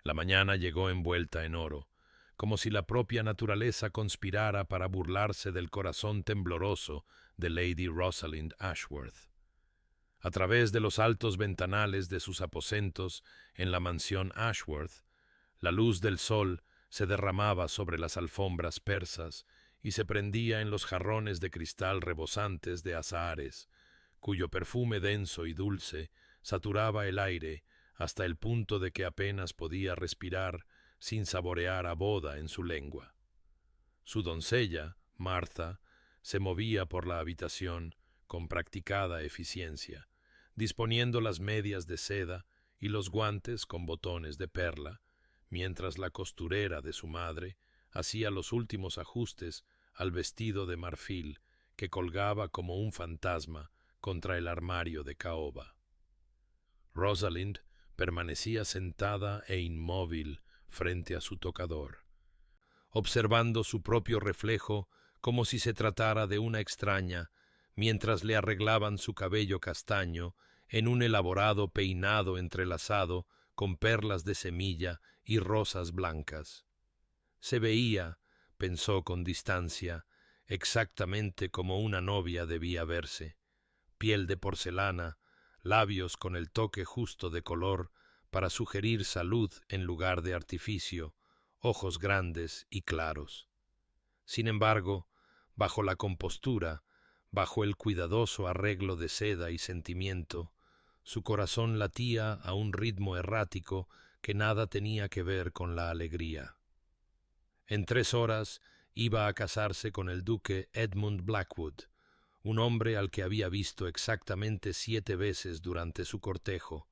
La mañana llegó envuelta en oro, como si la propia naturaleza conspirara para burlarse del corazón tembloroso de Lady Rosalind Ashworth. A través de los altos ventanales de sus aposentos en la mansión Ashworth, la luz del sol se derramaba sobre las alfombras persas y se prendía en los jarrones de cristal rebosantes de azahares, cuyo perfume denso y dulce saturaba el aire hasta el punto de que apenas podía respirar sin saborear a boda en su lengua. Su doncella, Martha, se movía por la habitación con practicada eficiencia, disponiendo las medias de seda y los guantes con botones de perla, mientras la costurera de su madre hacía los últimos ajustes al vestido de marfil que colgaba como un fantasma contra el armario de caoba. Rosalind permanecía sentada e inmóvil frente a su tocador, observando su propio reflejo como si se tratara de una extraña, mientras le arreglaban su cabello castaño en un elaborado peinado entrelazado con perlas de semilla y rosas blancas. Se veía, pensó con distancia, exactamente como una novia debía verse: piel de porcelana, labios con el toque justo de color para sugerir salud en lugar de artificio, ojos grandes y claros. Sin embargo, bajo la compostura, bajo el cuidadoso arreglo de seda y sentimiento, su corazón latía a un ritmo errático que nada tenía que ver con la alegría. En 3 horas iba a casarse con el duque Edmund Blackwood, un hombre al que había visto exactamente 7 veces durante su cortejo,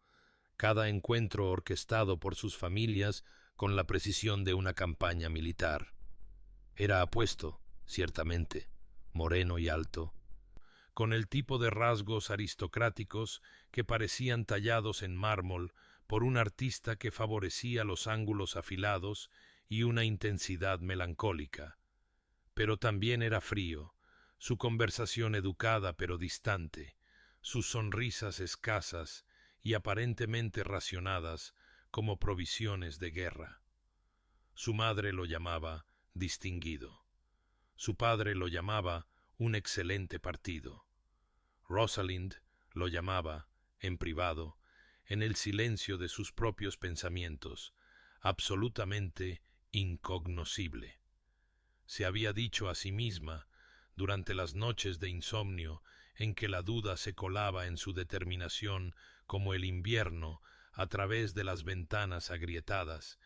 cada encuentro orquestado por sus familias con la precisión de una campaña militar. Era apuesto, ciertamente, moreno y alto, con el tipo de rasgos aristocráticos que parecían tallados en mármol por un artista que favorecía los ángulos afilados y una intensidad melancólica. Pero también era frío, su conversación educada pero distante, sus sonrisas escasas y aparentemente racionadas como provisiones de guerra. Su madre lo llamaba distinguido. Su padre lo llamaba un excelente partido. Rosalind lo llamaba, en privado, en el silencio de sus propios pensamientos, absolutamente incognoscible. Se había dicho a sí misma, durante las noches de insomnio en que la duda se colaba en su determinación como el invierno a través de las ventanas agrietadas,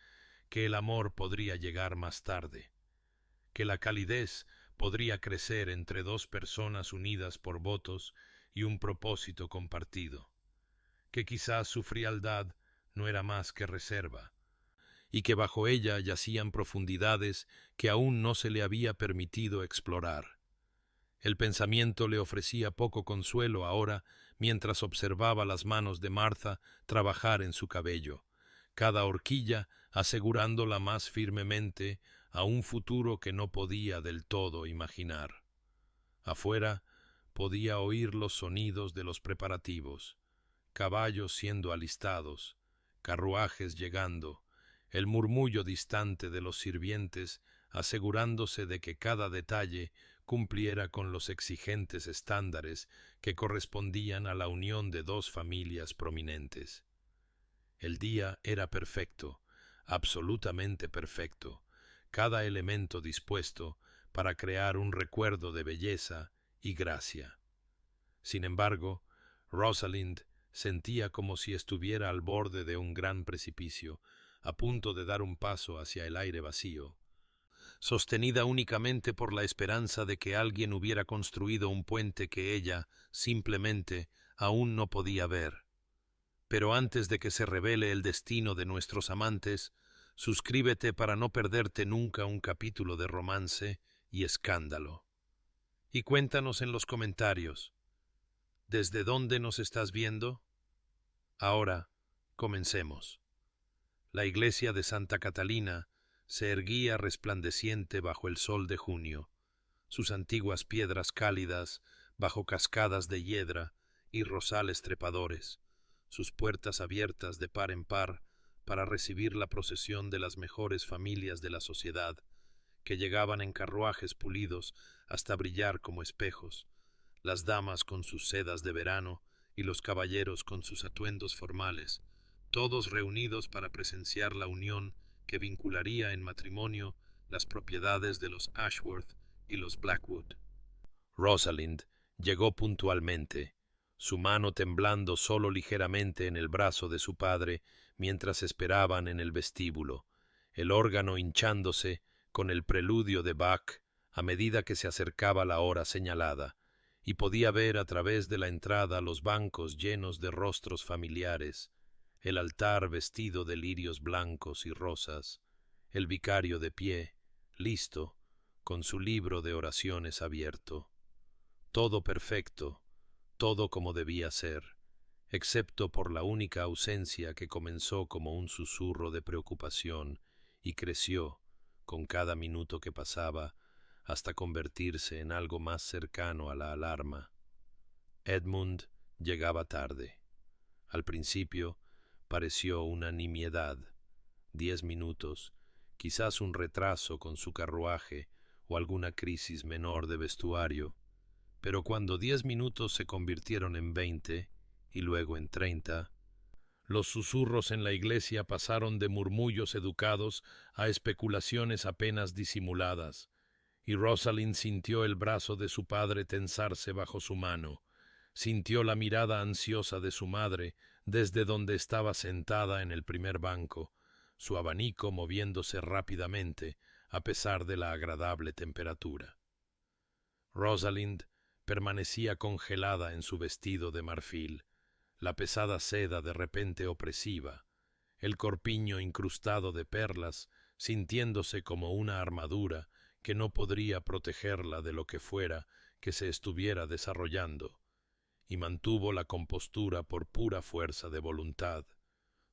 que el amor podría llegar más tarde, que la calidez podría crecer entre 2 personas unidas por votos y un propósito compartido, que quizás su frialdad no era más que reserva, y que bajo ella yacían profundidades que aún no se le había permitido explorar. El pensamiento le ofrecía poco consuelo ahora mientras observaba las manos de Martha trabajar en su cabello, cada horquilla asegurándola más firmemente a un futuro que no podía del todo imaginar. Afuera podía oír los sonidos de los preparativos, caballos siendo alistados, carruajes llegando, el murmullo distante de los sirvientes asegurándose de que cada detalle cumpliera con los exigentes estándares que correspondían a la unión de 2 familias prominentes. El día era perfecto, absolutamente perfecto, cada elemento dispuesto para crear un recuerdo de belleza y gracia. Sin embargo, Rosalind sentía como si estuviera al borde de un gran precipicio, a punto de dar un paso hacia el aire vacío, sostenida únicamente por la esperanza de que alguien hubiera construido un puente que ella, simplemente, aún no podía ver. Pero antes de que se revele el destino de nuestros amantes, suscríbete para no perderte nunca un capítulo de romance y escándalo. Y cuéntanos en los comentarios, ¿desde dónde nos estás viendo? Ahora, comencemos. La iglesia de Santa Catalina se erguía resplandeciente bajo el sol de junio, sus antiguas piedras cálidas bajo cascadas de hiedra y rosales trepadores, sus puertas abiertas de par en par para recibir la procesión de las mejores familias de la sociedad, que llegaban en carruajes pulidos hasta brillar como espejos, las damas con sus sedas de verano y los caballeros con sus atuendos formales, todos reunidos para presenciar la unión que vincularía en matrimonio las propiedades de los Ashworth y los Blackwood. Rosalind llegó puntualmente, su mano temblando solo ligeramente en el brazo de su padre mientras esperaban en el vestíbulo, el órgano hinchándose con el preludio de Bach a medida que se acercaba la hora señalada, y podía ver a través de la entrada los bancos llenos de rostros familiares, el altar vestido de lirios blancos y rosas, el vicario de pie, listo, con su libro de oraciones abierto. Todo perfecto, todo como debía ser, excepto por la única ausencia que comenzó como un susurro de preocupación y creció, con cada minuto que pasaba, hasta convertirse en algo más cercano a la alarma. Edmund llegaba tarde. Al principio pareció una nimiedad, 10 minutos, quizás un retraso con su carruaje o alguna crisis menor de vestuario, pero cuando 10 minutos se convirtieron en 20 y luego en 30, los susurros en la iglesia pasaron de murmullos educados a especulaciones apenas disimuladas, y Rosalind sintió el brazo de su padre tensarse bajo su mano, sintió la mirada ansiosa de su madre desde donde estaba sentada en el primer banco, su abanico moviéndose rápidamente a pesar de la agradable temperatura. Rosalind permanecía congelada en su vestido de marfil, la pesada seda de repente opresiva, el corpiño incrustado de perlas, sintiéndose como una armadura que no podría protegerla de lo que fuera que se estuviera desarrollando, y mantuvo la compostura por pura fuerza de voluntad,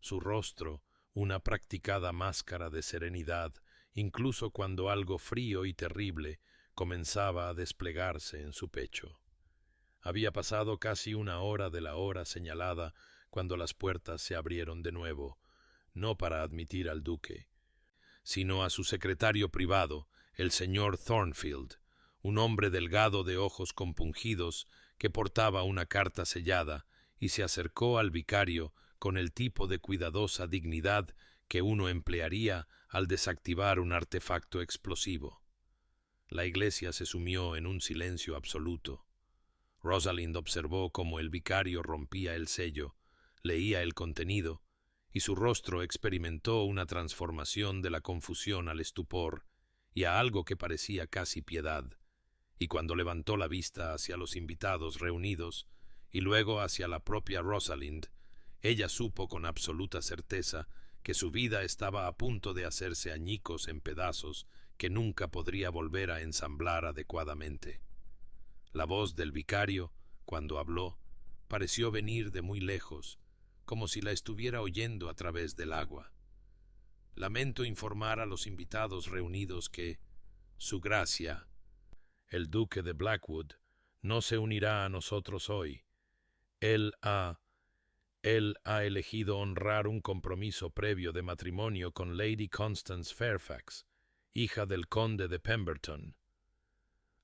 su rostro una practicada máscara de serenidad, incluso cuando algo frío y terrible comenzaba a desplegarse en su pecho. Había pasado casi una hora de la hora señalada cuando las puertas se abrieron de nuevo, no para admitir al duque, sino a su secretario privado, el señor Thornfield, un hombre delgado de ojos compungidos que portaba una carta sellada, y se acercó al vicario con el tipo de cuidadosa dignidad que uno emplearía al desactivar un artefacto explosivo. La iglesia se sumió en un silencio absoluto. Rosalind observó cómo el vicario rompía el sello, leía el contenido, y su rostro experimentó una transformación de la confusión al estupor y a algo que parecía casi piedad, y cuando levantó la vista hacia los invitados reunidos y luego hacia la propia Rosalind, ella supo con absoluta certeza que su vida estaba a punto de hacerse añicos en pedazos que nunca podría volver a ensamblar adecuadamente. La voz del vicario, cuando habló, pareció venir de muy lejos, como si la estuviera oyendo a través del agua. Lamento informar a los invitados reunidos que Su Gracia, el duque de Blackwood, no se unirá a nosotros hoy. Él ha elegido honrar un compromiso previo de matrimonio con Lady Constance Fairfax, hija del conde de Pemberton.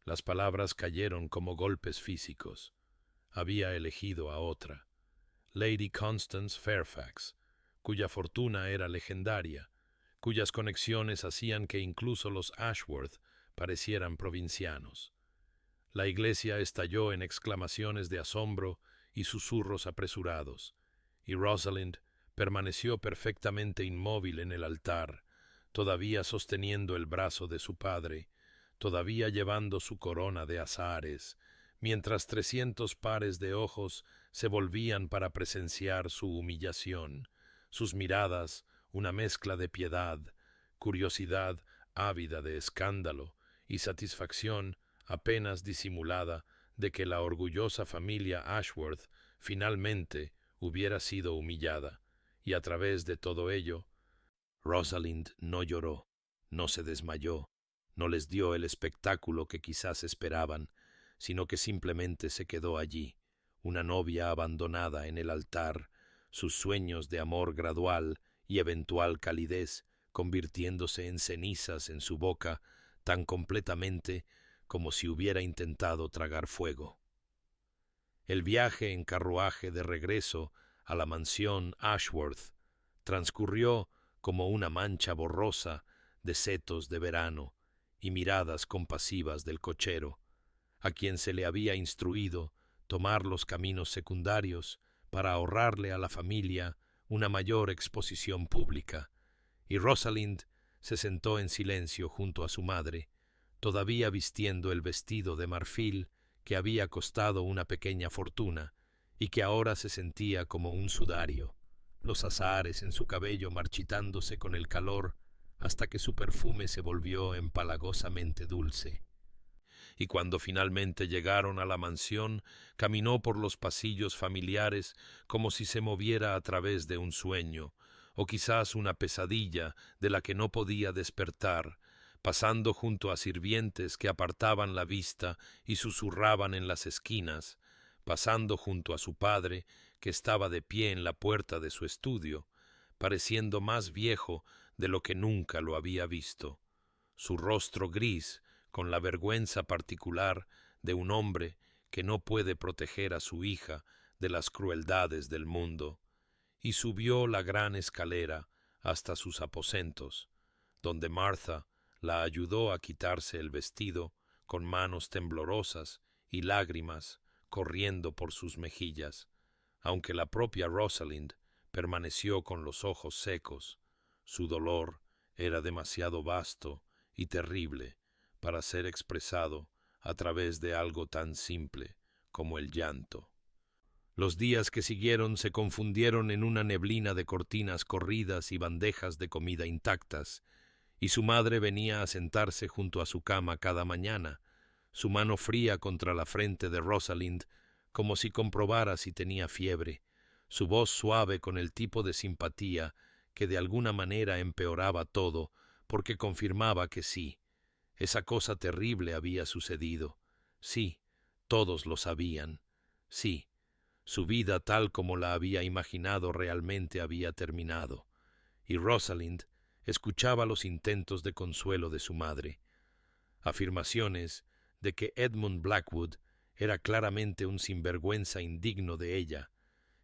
Las palabras cayeron como golpes físicos. Había elegido a otra, Lady Constance Fairfax, cuya fortuna era legendaria, cuyas conexiones hacían que incluso los Ashworth parecieran provincianos. La iglesia estalló en exclamaciones de asombro y susurros apresurados, y Rosalind permaneció perfectamente inmóvil en el altar, todavía sosteniendo el brazo de su padre, todavía llevando su corona de azahares, mientras 300 pares de ojos se volvían para presenciar su humillación, sus miradas una mezcla de piedad, curiosidad ávida de escándalo y satisfacción apenas disimulada de que la orgullosa familia Ashworth finalmente hubiera sido humillada, y a través de todo ello, Rosalind no lloró, no se desmayó, no les dio el espectáculo que quizás esperaban, sino que simplemente se quedó allí, una novia abandonada en el altar, sus sueños de amor gradual y eventual calidez, convirtiéndose en cenizas en su boca tan completamente como si hubiera intentado tragar fuego. El viaje en carruaje de regreso a la mansión Ashworth transcurrió como una mancha borrosa de setos de verano y miradas compasivas del cochero, a quien se le había instruido tomar los caminos secundarios para ahorrarle a la familia una mayor exposición pública, y Rosalind se sentó en silencio junto a su madre, todavía vistiendo el vestido de marfil que había costado una pequeña fortuna y que ahora se sentía como un sudario, los azahares en su cabello marchitándose con el calor hasta que su perfume se volvió empalagosamente dulce. Y cuando finalmente llegaron a la mansión, caminó por los pasillos familiares como si se moviera a través de un sueño, o quizás una pesadilla de la que no podía despertar, pasando junto a sirvientes que apartaban la vista y susurraban en las esquinas, pasando junto a su padre, que estaba de pie en la puerta de su estudio, pareciendo más viejo de lo que nunca lo había visto, su rostro gris, con la vergüenza particular de un hombre que no puede proteger a su hija de las crueldades del mundo, y subió la gran escalera hasta sus aposentos, donde Martha la ayudó a quitarse el vestido con manos temblorosas y lágrimas corriendo por sus mejillas, aunque la propia Rosalind permaneció con los ojos secos. Su dolor era demasiado vasto y terrible para ser expresado a través de algo tan simple como el llanto. Los días que siguieron se confundieron en una neblina de cortinas corridas y bandejas de comida intactas, y su madre venía a sentarse junto a su cama cada mañana, su mano fría contra la frente de Rosalind, como si comprobara si tenía fiebre, su voz suave con el tipo de simpatía que de alguna manera empeoraba todo, porque confirmaba que sí, esa cosa terrible había sucedido. Sí, todos lo sabían. Sí, su vida tal como la había imaginado realmente había terminado. Y Rosalind escuchaba los intentos de consuelo de su madre, afirmaciones de que Edmund Blackwood era claramente un sinvergüenza indigno de ella,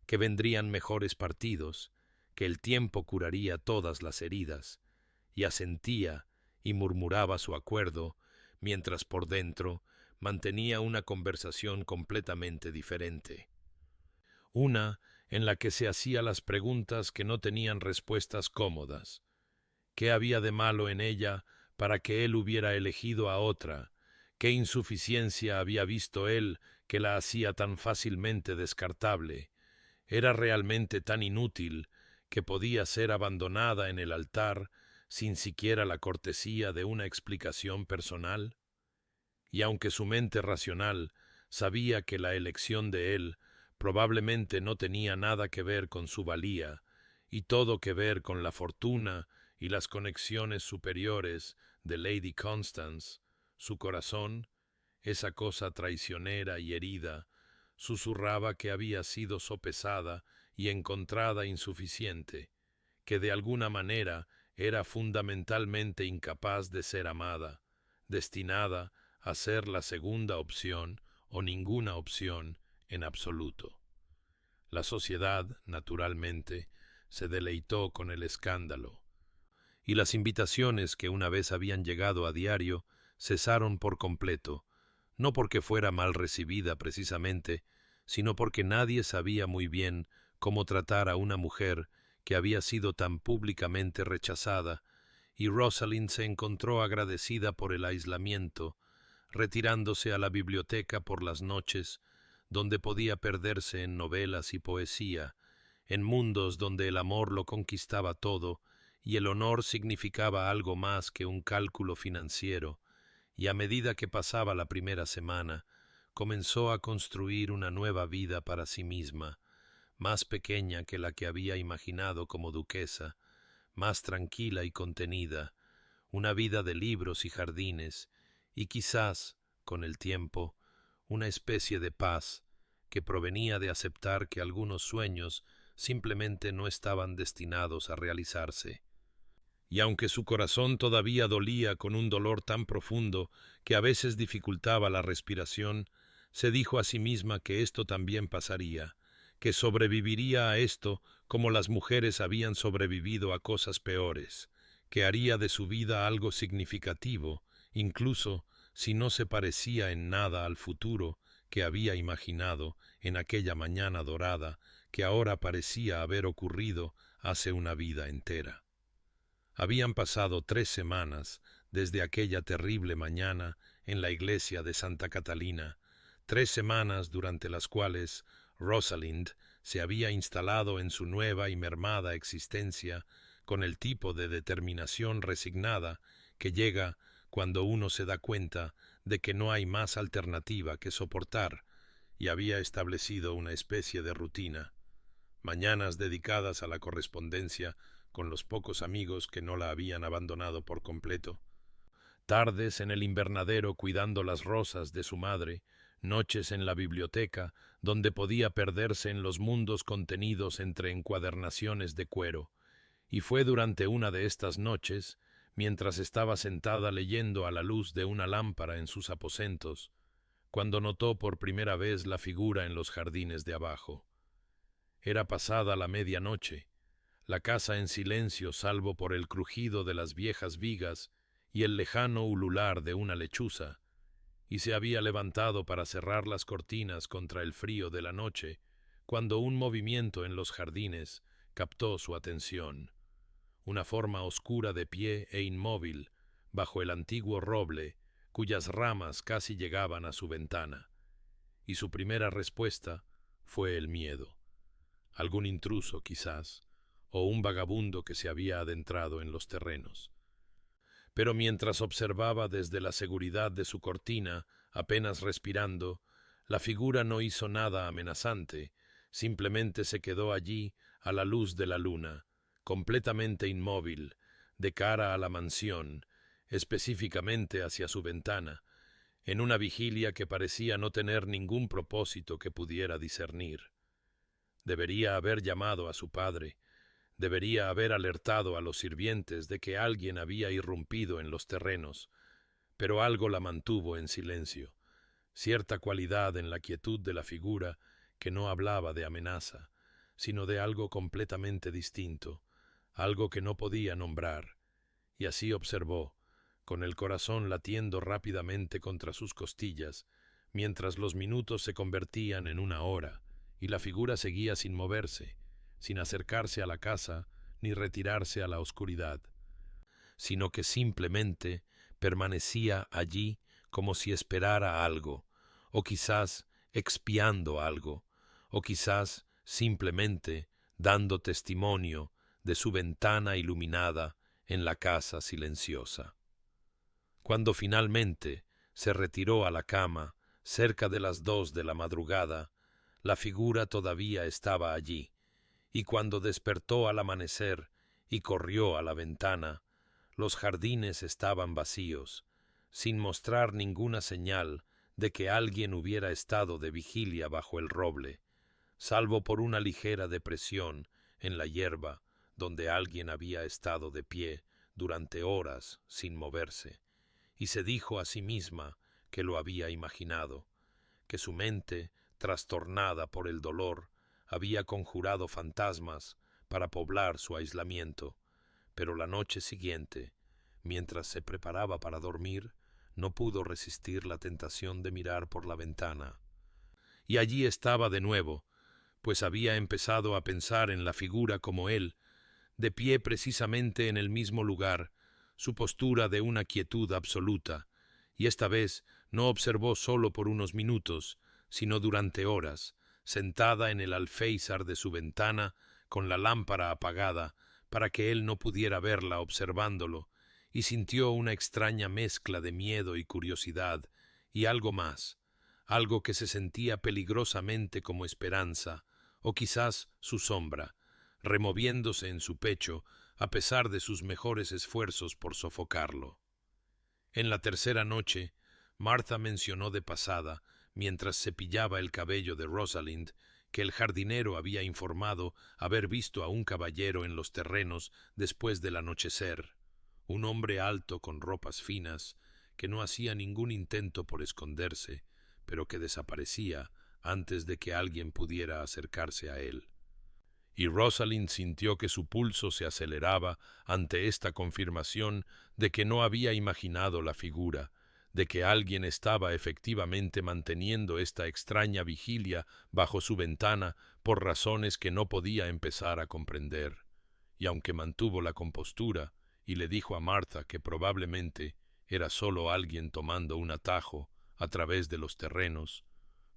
que vendrían mejores partidos, que el tiempo curaría todas las heridas, y asentía y murmuraba su acuerdo, mientras por dentro mantenía una conversación completamente diferente. Una en la que se hacía las preguntas que no tenían respuestas cómodas. ¿Qué había de malo en ella para que él hubiera elegido a otra? ¿Qué insuficiencia había visto él que la hacía tan fácilmente descartable? ¿Era realmente tan inútil que podía ser abandonada en el altar sin siquiera la cortesía de una explicación personal? Y aunque su mente racional sabía que la elección de él probablemente no tenía nada que ver con su valía, y todo que ver con la fortuna y las conexiones superiores de Lady Constance, su corazón, esa cosa traicionera y herida, susurraba que había sido sopesada y encontrada insuficiente, que de alguna manera era fundamentalmente incapaz de ser amada, destinada a ser la segunda opción o ninguna opción en absoluto. La sociedad, naturalmente, se deleitó con el escándalo, y las invitaciones que una vez habían llegado a diario cesaron por completo, no porque fuera mal recibida precisamente, sino porque nadie sabía muy bien cómo tratar a una mujer que había sido tan públicamente rechazada, y Rosalind se encontró agradecida por el aislamiento, retirándose a la biblioteca por las noches, donde podía perderse en novelas y poesía, en mundos donde el amor lo conquistaba todo y el honor significaba algo más que un cálculo financiero, y a medida que pasaba la primera semana, comenzó a construir una nueva vida para sí misma, más pequeña que la que había imaginado como duquesa, más tranquila y contenida, una vida de libros y jardines, y quizás, con el tiempo, una especie de paz que provenía de aceptar que algunos sueños simplemente no estaban destinados a realizarse. Y aunque su corazón todavía dolía con un dolor tan profundo que a veces dificultaba la respiración, se dijo a sí misma que esto también pasaría, que sobreviviría a esto como las mujeres habían sobrevivido a cosas peores, que haría de su vida algo significativo, incluso si no se parecía en nada al futuro que había imaginado en aquella mañana dorada que ahora parecía haber ocurrido hace una vida entera. Habían pasado 3 semanas desde aquella terrible mañana en la iglesia de Santa Catalina, 3 semanas durante las cuales Rosalind se había instalado en su nueva y mermada existencia con el tipo de determinación resignada que llega cuando uno se da cuenta de que no hay más alternativa que soportar, y había establecido una especie de rutina. Mañanas dedicadas a la correspondencia con los pocos amigos que no la habían abandonado por completo, tardes en el invernadero cuidando las rosas de su madre, noches en la biblioteca, donde podía perderse en los mundos contenidos entre encuadernaciones de cuero, y fue durante una de estas noches, mientras estaba sentada leyendo a la luz de una lámpara en sus aposentos, cuando notó por primera vez la figura en los jardines de abajo. Era pasada la medianoche, la casa en silencio salvo por el crujido de las viejas vigas y el lejano ulular de una lechuza, y se había levantado para cerrar las cortinas contra el frío de la noche, cuando un movimiento en los jardines captó su atención. Una forma oscura de pie e inmóvil, bajo el antiguo roble, cuyas ramas casi llegaban a su ventana, y su primera respuesta fue el miedo. Algún intruso, quizás, o un vagabundo que se había adentrado en los terrenos. Pero mientras observaba desde la seguridad de su cortina, apenas respirando, la figura no hizo nada amenazante, simplemente se quedó allí a la luz de la luna, completamente inmóvil, de cara a la mansión, específicamente hacia su ventana, en una vigilia que parecía no tener ningún propósito que pudiera discernir. Debería haber llamado a su padre, debería haber alertado a los sirvientes de que alguien había irrumpido en los terrenos, pero algo la mantuvo en silencio, cierta cualidad en la quietud de la figura que no hablaba de amenaza, sino de algo completamente distinto, algo que no podía nombrar, y así observó, con el corazón latiendo rápidamente contra sus costillas, mientras los minutos se convertían en una hora, y la figura seguía sin moverse, sin acercarse a la casa ni retirarse a la oscuridad, sino que simplemente permanecía allí como si esperara algo, o quizás expiando algo, o quizás simplemente dando testimonio de su ventana iluminada en la casa silenciosa. Cuando finalmente se retiró a la cama, cerca de las 2 de la madrugada, la figura todavía estaba allí, y cuando despertó al amanecer y corrió a la ventana, los jardines estaban vacíos, sin mostrar ninguna señal de que alguien hubiera estado de vigilia bajo el roble, salvo por una ligera depresión en la hierba donde alguien había estado de pie durante horas sin moverse, y se dijo a sí misma que lo había imaginado, que su mente, trastornada por el dolor, había conjurado fantasmas para poblar su aislamiento, pero la noche siguiente, mientras se preparaba para dormir, no pudo resistir la tentación de mirar por la ventana. Y allí estaba de nuevo, pues había empezado a pensar en la figura como él, de pie precisamente en el mismo lugar, su postura de una quietud absoluta, y esta vez no observó solo por unos minutos, sino durante horas, sentada en el alféizar de su ventana, con la lámpara apagada, para que él no pudiera verla observándolo, y sintió una extraña mezcla de miedo y curiosidad, y algo más, algo que se sentía peligrosamente como esperanza, o quizás su sombra, removiéndose en su pecho a pesar de sus mejores esfuerzos por sofocarlo. En la tercera noche, Martha mencionó de pasada, mientras cepillaba el cabello de Rosalind, que el jardinero había informado haber visto a un caballero en los terrenos después del anochecer, un hombre alto con ropas finas, que no hacía ningún intento por esconderse, pero que desaparecía antes de que alguien pudiera acercarse a él. Y Rosalind sintió que su pulso se aceleraba ante esta confirmación de que no había imaginado la figura, de que alguien estaba efectivamente manteniendo esta extraña vigilia bajo su ventana por razones que no podía empezar a comprender. Y aunque mantuvo la compostura y le dijo a Martha que probablemente era solo alguien tomando un atajo a través de los terrenos,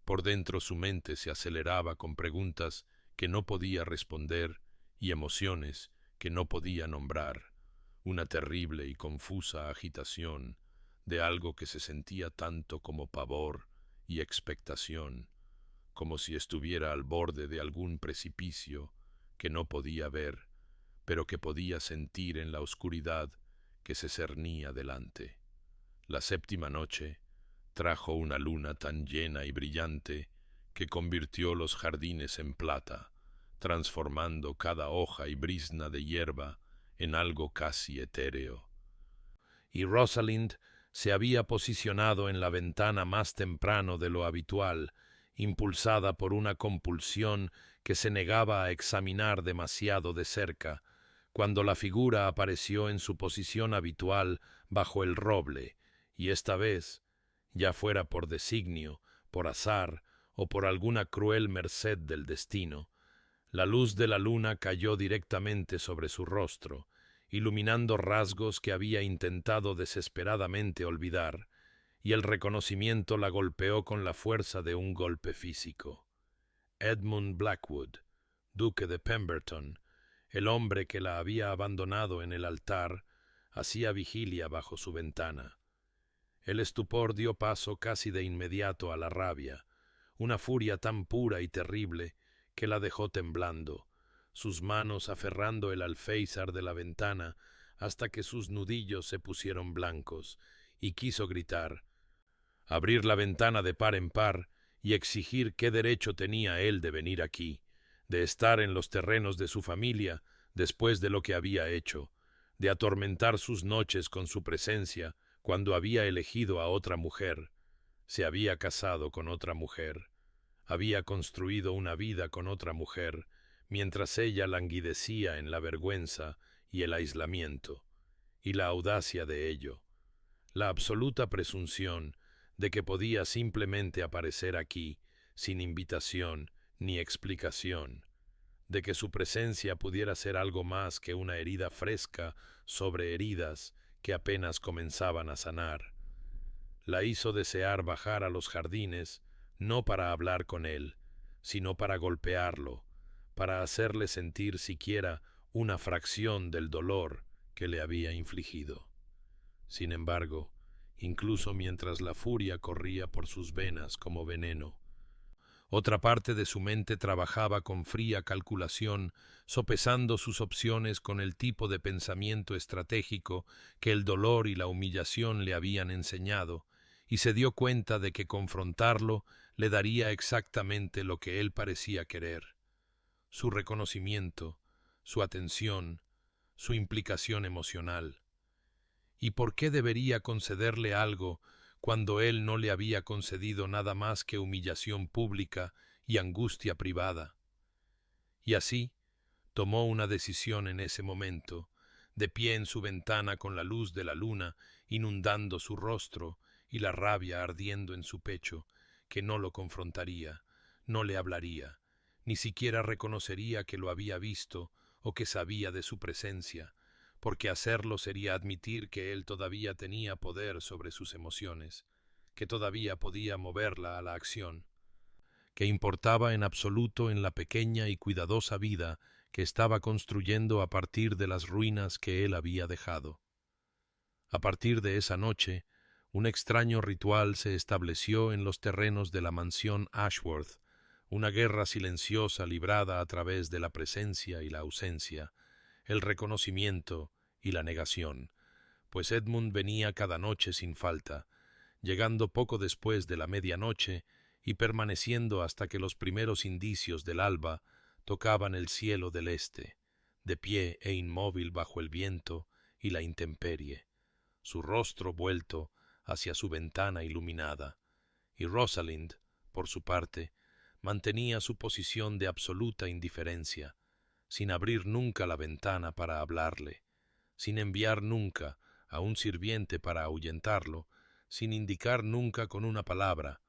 por dentro su mente se aceleraba con preguntas que no podía responder y emociones que no podía nombrar, una terrible y confusa agitación de algo que se sentía tanto como pavor y expectación, como si estuviera al borde de algún precipicio que no podía ver, pero que podía sentir en la oscuridad que se cernía delante. La séptima noche trajo una luna tan llena y brillante que convirtió los jardines en plata, transformando cada hoja y brizna de hierba en algo casi etéreo. Y Rosalind se había posicionado en la ventana más temprano de lo habitual, impulsada por una compulsión que se negaba a examinar demasiado de cerca, cuando la figura apareció en su posición habitual bajo el roble, y esta vez, ya fuera por designio, por azar o por alguna cruel merced del destino, la luz de la luna cayó directamente sobre su rostro, iluminando rasgos que había intentado desesperadamente olvidar, y el reconocimiento la golpeó con la fuerza de un golpe físico. Edmund Blackwood, duque de Pemberton, el hombre que la había abandonado en el altar, hacía vigilia bajo su ventana. El estupor dio paso casi de inmediato a la rabia, una furia tan pura y terrible que la dejó temblando, sus manos aferrando el alféizar de la ventana hasta que sus nudillos se pusieron blancos, y quiso gritar, abrir la ventana de par en par y exigir qué derecho tenía él de venir aquí, de estar en los terrenos de su familia después de lo que había hecho, de atormentar sus noches con su presencia cuando había elegido a otra mujer, se había casado con otra mujer, había construido una vida con otra mujer, mientras ella languidecía en la vergüenza y el aislamiento, y la audacia de ello, la absoluta presunción de que podía simplemente aparecer aquí, sin invitación ni explicación, de que su presencia pudiera ser algo más que una herida fresca sobre heridas que apenas comenzaban a sanar. La hizo desear bajar a los jardines, no para hablar con él, sino para golpearlo, para hacerle sentir siquiera una fracción del dolor que le había infligido. Sin embargo, incluso mientras la furia corría por sus venas como veneno, otra parte de su mente trabajaba con fría calculación, sopesando sus opciones con el tipo de pensamiento estratégico que el dolor y la humillación le habían enseñado, y se dio cuenta de que confrontarlo le daría exactamente lo que él parecía querer: su reconocimiento, su atención, su implicación emocional. ¿Y por qué debería concederle algo cuando él no le había concedido nada más que humillación pública y angustia privada? Y así tomó una decisión en ese momento, de pie en su ventana con la luz de la luna inundando su rostro y la rabia ardiendo en su pecho, que no lo confrontaría, no le hablaría, ni siquiera reconocería que lo había visto o que sabía de su presencia, porque hacerlo sería admitir que él todavía tenía poder sobre sus emociones, que todavía podía moverla a la acción, que importaba en absoluto en la pequeña y cuidadosa vida que estaba construyendo a partir de las ruinas que él había dejado. A partir de esa noche, un extraño ritual se estableció en los terrenos de la mansión Ashworth, una guerra silenciosa librada a través de la presencia y la ausencia, el reconocimiento y la negación, pues Edmund venía cada noche sin falta, llegando poco después de la medianoche y permaneciendo hasta que los primeros indicios del alba tocaban el cielo del este, de pie e inmóvil bajo el viento y la intemperie, su rostro vuelto hacia su ventana iluminada, y Rosalind, por su parte, mantenía su posición de absoluta indiferencia, sin abrir nunca la ventana para hablarle, sin enviar nunca a un sirviente para ahuyentarlo, sin indicar nunca con una palabra,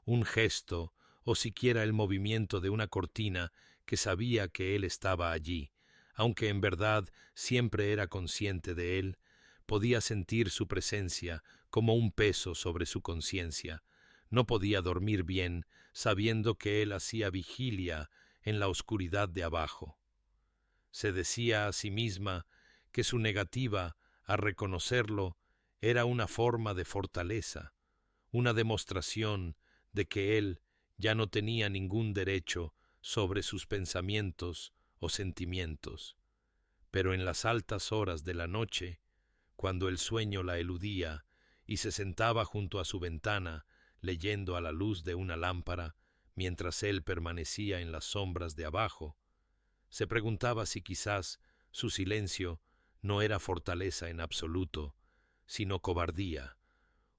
un gesto o siquiera el movimiento de una cortina que sabía que él estaba allí, aunque en verdad siempre era consciente de él, podía sentir su presencia como un peso sobre su conciencia. No podía dormir bien sabiendo que él hacía vigilia en la oscuridad de abajo. Se decía a sí misma que su negativa a reconocerlo era una forma de fortaleza, una demostración de que él ya no tenía ningún derecho sobre sus pensamientos o sentimientos. Pero en las altas horas de la noche, cuando el sueño la eludía y se sentaba junto a su ventana leyendo a la luz de una lámpara, mientras él permanecía en las sombras de abajo, se preguntaba si quizás su silencio no era fortaleza en absoluto, sino cobardía,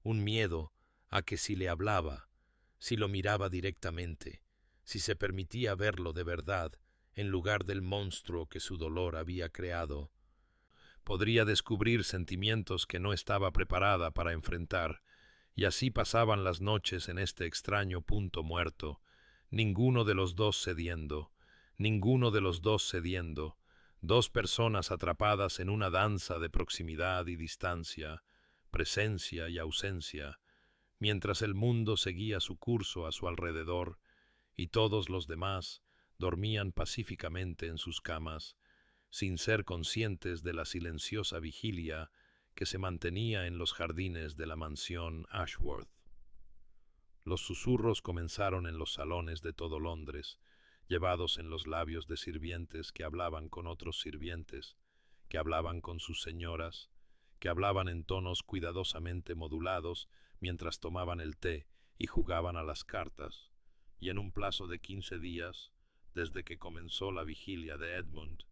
un miedo a que si le hablaba, si lo miraba directamente, si se permitía verlo de verdad en lugar del monstruo que su dolor había creado, podría descubrir sentimientos que no estaba preparada para enfrentar, y así pasaban las noches en este extraño punto muerto, ninguno de los dos cediendo, dos personas atrapadas en una danza de proximidad y distancia, presencia y ausencia, mientras el mundo seguía su curso a su alrededor, y todos los demás dormían pacíficamente en sus camas, sin ser conscientes de la silenciosa vigilia que se mantenía en los jardines de la mansión Ashworth. Los susurros comenzaron en los salones de todo Londres, llevados en los labios de sirvientes que hablaban con otros sirvientes, que hablaban con sus señoras, que hablaban en tonos cuidadosamente modulados mientras tomaban el té y jugaban a las cartas, y en un plazo de 15 días, desde que comenzó la vigilia de Edmund,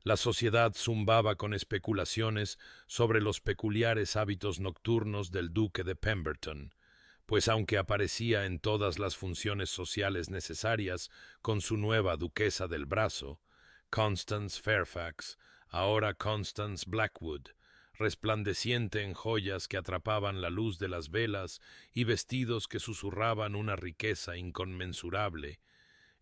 la sociedad zumbaba con especulaciones sobre los peculiares hábitos nocturnos del duque de Pemberton, pues aunque aparecía en todas las funciones sociales necesarias con su nueva duquesa del brazo, Constance Fairfax, ahora Constance Blackwood, resplandeciente en joyas que atrapaban la luz de las velas y vestidos que susurraban una riqueza inconmensurable,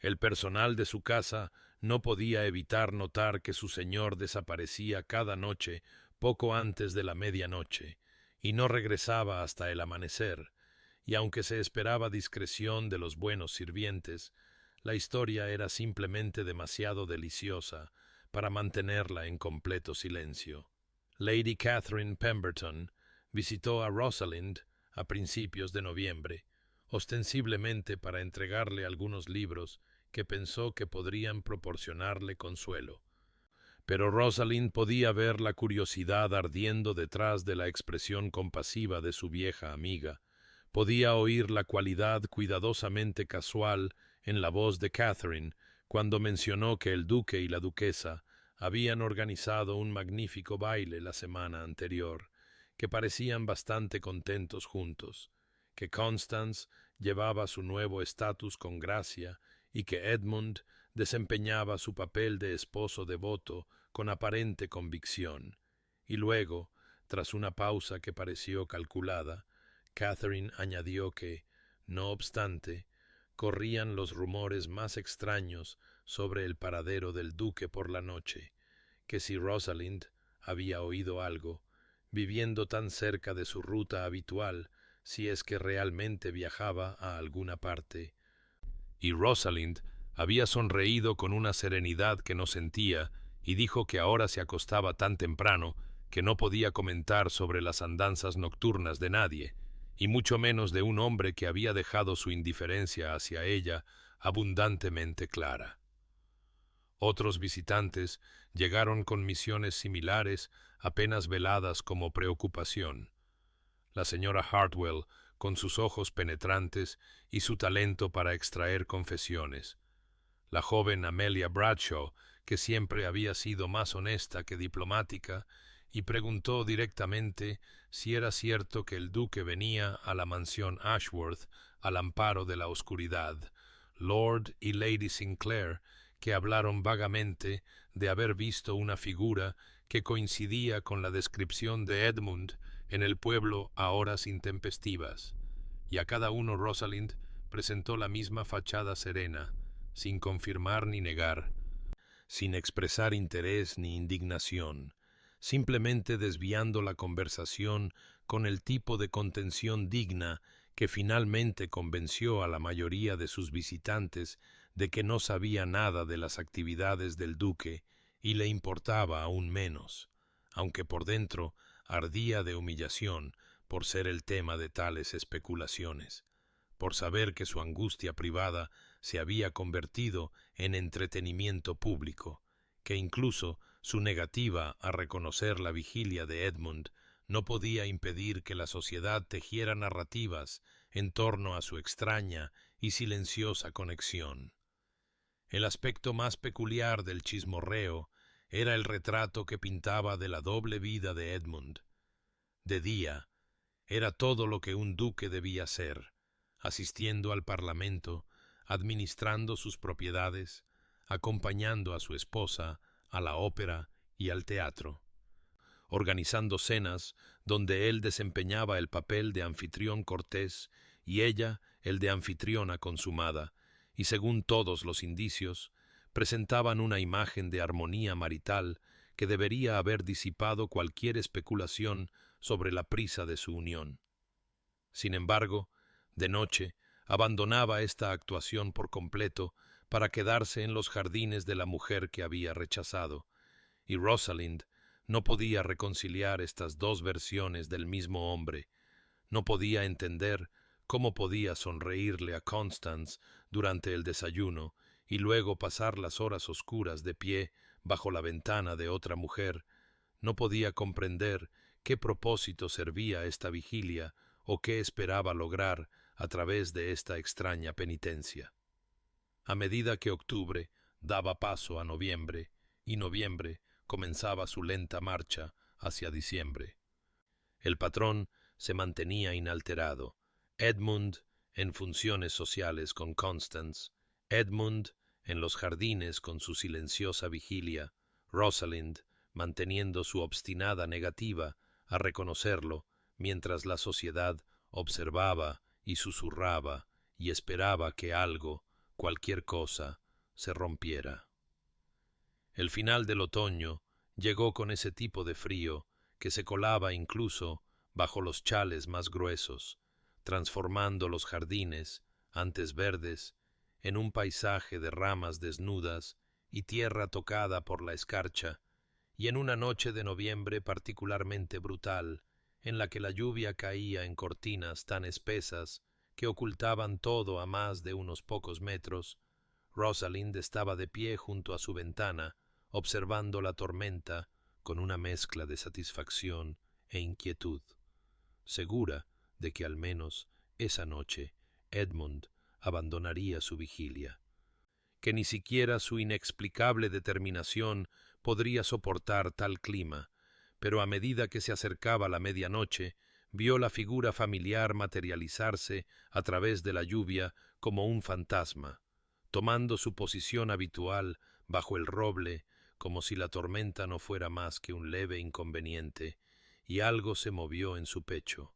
el personal de su casa no podía evitar notar que su señor desaparecía cada noche poco antes de la medianoche y no regresaba hasta el amanecer, y aunque se esperaba discreción de los buenos sirvientes, la historia era simplemente demasiado deliciosa para mantenerla en completo silencio. Lady Catherine Pemberton visitó a Rosalind a principios de noviembre, ostensiblemente para entregarle algunos libros que pensó que podrían proporcionarle consuelo. Pero Rosalind podía ver la curiosidad ardiendo detrás de la expresión compasiva de su vieja amiga, podía oír la cualidad cuidadosamente casual en la voz de Catherine cuando mencionó que el duque y la duquesa habían organizado un magnífico baile la semana anterior, que parecían bastante contentos juntos, que Constance llevaba su nuevo estatus con gracia y que Edmund desempeñaba su papel de esposo devoto con aparente convicción. Y luego, tras una pausa que pareció calculada, Catherine añadió que, no obstante, corrían los rumores más extraños sobre el paradero del duque por la noche, que si Rosalind había oído algo, viviendo tan cerca de su ruta habitual, si es que realmente viajaba a alguna parte. Y Rosalind había sonreído con una serenidad que no sentía y dijo que ahora se acostaba tan temprano que no podía comentar sobre las andanzas nocturnas de nadie, y mucho menos de un hombre que había dejado su indiferencia hacia ella abundantemente clara. Otros visitantes llegaron con misiones similares, apenas veladas como preocupación. La señora Hartwell con sus ojos penetrantes y su talento para extraer confesiones. La joven Amelia Bradshaw, que siempre había sido más honesta que diplomática, y preguntó directamente si era cierto que el duque venía a la mansión Ashworth al amparo de la oscuridad. Lord y Lady Sinclair, que hablaron vagamente de haber visto una figura que coincidía con la descripción de Edmund en el pueblo a horas intempestivas, y a cada uno Rosalind presentó la misma fachada serena, sin confirmar ni negar, sin expresar interés ni indignación, simplemente desviando la conversación con el tipo de contención digna que finalmente convenció a la mayoría de sus visitantes de que no sabía nada de las actividades del duque y le importaba aún menos, aunque por dentro ardía de humillación por ser el tema de tales especulaciones, por saber que su angustia privada se había convertido en entretenimiento público, que incluso su negativa a reconocer la vigilia de Edmund no podía impedir que la sociedad tejiera narrativas en torno a su extraña y silenciosa conexión. El aspecto más peculiar del chismorreo era el retrato que pintaba de la doble vida de Edmund. De día, era todo lo que un duque debía ser, asistiendo al parlamento, administrando sus propiedades, acompañando a su esposa a la ópera y al teatro, organizando cenas donde él desempeñaba el papel de anfitrión cortés y ella el de anfitriona consumada, y según todos los indicios, presentaban una imagen de armonía marital que debería haber disipado cualquier especulación sobre la prisa de su unión. Sin embargo, de noche, abandonaba esta actuación por completo para quedarse en los jardines de la mujer que había rechazado, y Rosalind no podía reconciliar estas dos versiones del mismo hombre, no podía entender cómo podía sonreírle a Constance durante el desayuno y luego pasar las horas oscuras de pie bajo la ventana de otra mujer, no podía comprender qué propósito servía esta vigilia o qué esperaba lograr a través de esta extraña penitencia. A medida que octubre daba paso a noviembre, y noviembre comenzaba su lenta marcha hacia diciembre, el patrón se mantenía inalterado, Edmund en funciones sociales con Constance, Edmund en los jardines con su silenciosa vigilia, Rosalind manteniendo su obstinada negativa a reconocerlo mientras la sociedad observaba y susurraba y esperaba que algo, cualquier cosa, se rompiera. El final del otoño llegó con ese tipo de frío que se colaba incluso bajo los chales más gruesos, transformando los jardines, antes verdes, en un paisaje de ramas desnudas y tierra tocada por la escarcha, y en una noche de noviembre particularmente brutal, en la que la lluvia caía en cortinas tan espesas que ocultaban todo a más de unos pocos metros, Rosalind estaba de pie junto a su ventana, observando la tormenta con una mezcla de satisfacción e inquietud, segura de que al menos esa noche Edmund abandonaría su vigilia, que ni siquiera su inexplicable determinación podría soportar tal clima, pero a medida que se acercaba la medianoche, vio la figura familiar materializarse a través de la lluvia como un fantasma, tomando su posición habitual bajo el roble como si la tormenta no fuera más que un leve inconveniente, y algo se movió en su pecho.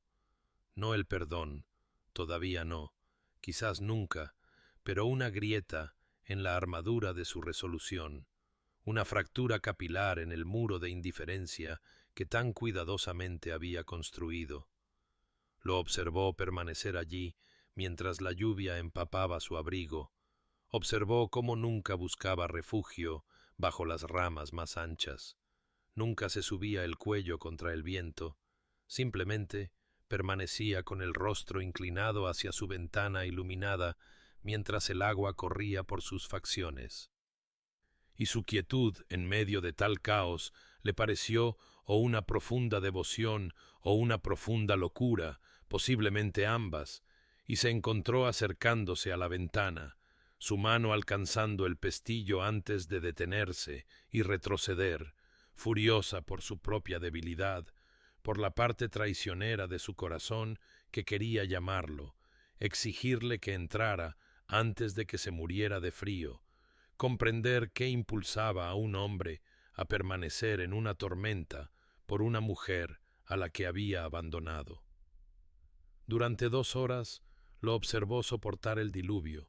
No el perdón, todavía no, quizás nunca, pero una grieta en la armadura de su resolución, una fractura capilar en el muro de indiferencia que tan cuidadosamente había construido. Lo observó permanecer allí mientras la lluvia empapaba su abrigo, observó cómo nunca buscaba refugio bajo las ramas más anchas, nunca se subía el cuello contra el viento, simplemente permanecía con el rostro inclinado hacia su ventana iluminada mientras el agua corría por sus facciones. Y su quietud en medio de tal caos le pareció o una profunda devoción o una profunda locura, posiblemente ambas, y se encontró acercándose a la ventana, su mano alcanzando el pestillo antes de detenerse y retroceder, furiosa por su propia debilidad, por la parte traicionera de su corazón que quería llamarlo, exigirle que entrara antes de que se muriera de frío, comprender qué impulsaba a un hombre a permanecer en una tormenta por una mujer a la que había abandonado. Durante 2 horas lo observó soportar el diluvio,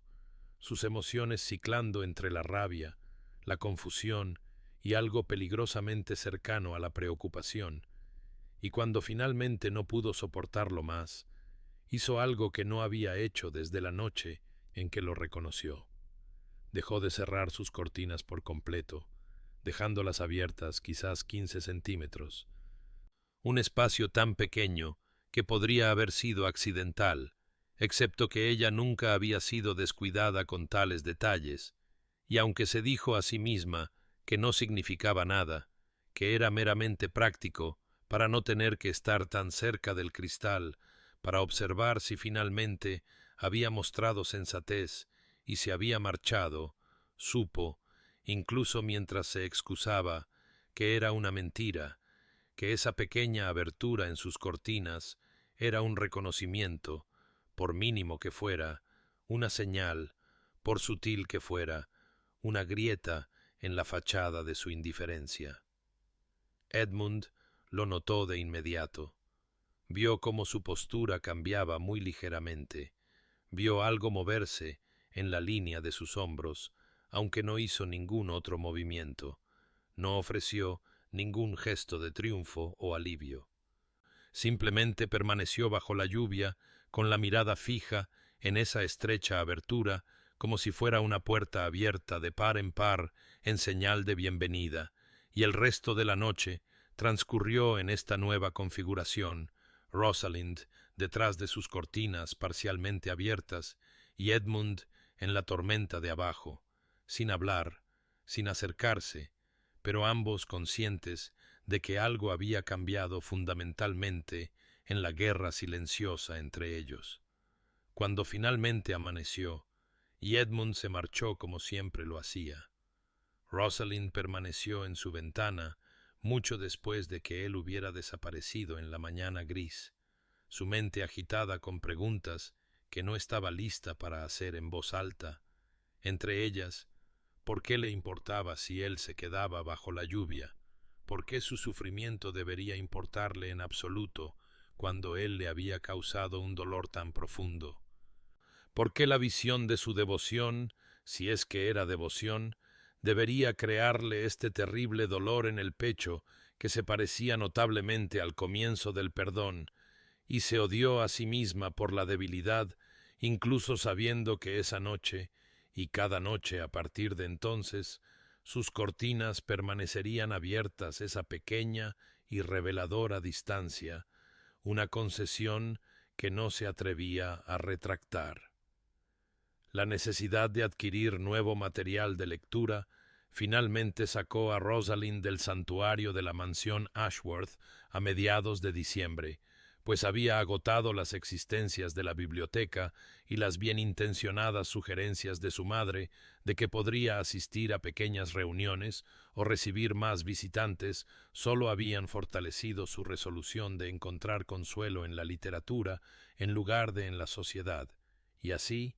sus emociones ciclando entre la rabia, la confusión y algo peligrosamente cercano a la preocupación, y cuando finalmente no pudo soportarlo más, hizo algo que no había hecho desde la noche en que lo reconoció. Dejó de cerrar sus cortinas por completo, dejándolas abiertas quizás 15 centímetros. Un espacio tan pequeño que podría haber sido accidental, excepto que ella nunca había sido descuidada con tales detalles, y aunque se dijo a sí misma que no significaba nada, que era meramente práctico para no tener que estar tan cerca del cristal, para observar si finalmente había mostrado sensatez y se había marchado, supo, incluso mientras se excusaba, que era una mentira, que esa pequeña abertura en sus cortinas era un reconocimiento, por mínimo que fuera, una señal, por sutil que fuera, una grieta en la fachada de su indiferencia. Edmund lo notó de inmediato. Vio cómo su postura cambiaba muy ligeramente. Vio algo moverse en la línea de sus hombros, aunque no hizo ningún otro movimiento. No ofreció ningún gesto de triunfo o alivio. Simplemente permaneció bajo la lluvia, con la mirada fija en esa estrecha abertura, como si fuera una puerta abierta de par en par en señal de bienvenida, y el resto de la noche transcurrió en esta nueva configuración, Rosalind detrás de sus cortinas parcialmente abiertas y Edmund en la tormenta de abajo, sin hablar, sin acercarse, pero ambos conscientes de que algo había cambiado fundamentalmente en la guerra silenciosa entre ellos. Cuando finalmente amaneció, y Edmund se marchó como siempre lo hacía, Rosalind permaneció en su ventana mucho después de que él hubiera desaparecido en la mañana gris, su mente agitada con preguntas que no estaba lista para hacer en voz alta, entre ellas, ¿por qué le importaba si él se quedaba bajo la lluvia? ¿Por qué su sufrimiento debería importarle en absoluto cuando él le había causado un dolor tan profundo? ¿Por qué la visión de su devoción, si es que era devoción, debería crearle este terrible dolor en el pecho que se parecía notablemente al comienzo del perdón, y se odió a sí misma por la debilidad, incluso sabiendo que esa noche, y cada noche a partir de entonces, sus cortinas permanecerían abiertas esa pequeña y reveladora distancia, una concesión que no se atrevía a retractar. La necesidad de adquirir nuevo material de lectura finalmente sacó a Rosalind del santuario de la mansión Ashworth a mediados de diciembre, pues había agotado las existencias de la biblioteca y las bien intencionadas sugerencias de su madre de que podría asistir a pequeñas reuniones o recibir más visitantes solo habían fortalecido su resolución de encontrar consuelo en la literatura en lugar de en la sociedad, y así,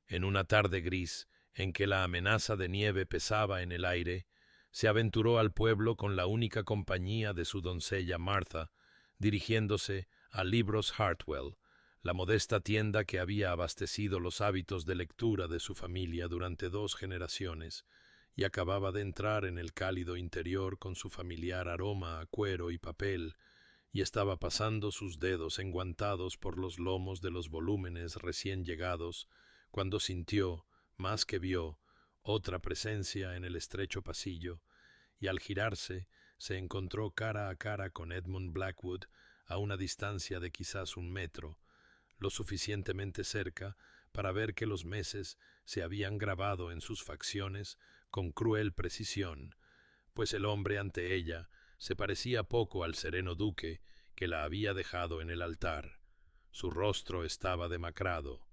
en una tarde gris en que la amenaza de nieve pesaba en el aire, se aventuró al pueblo con la única compañía de su doncella Martha, dirigiéndose a Libros Hartwell, la modesta tienda que había abastecido los hábitos de lectura de su familia durante 2 generaciones, y acababa de entrar en el cálido interior con su familiar aroma a cuero y papel, y estaba pasando sus dedos enguantados por los lomos de los volúmenes recién llegados, cuando sintió, más que vio, otra presencia en el estrecho pasillo, y al girarse se encontró cara a cara con Edmund Blackwood a una distancia de quizás 1 metro, lo suficientemente cerca para ver que los meses se habían grabado en sus facciones con cruel precisión, pues el hombre ante ella se parecía poco al sereno duque que la había dejado en el altar. Su rostro estaba demacrado.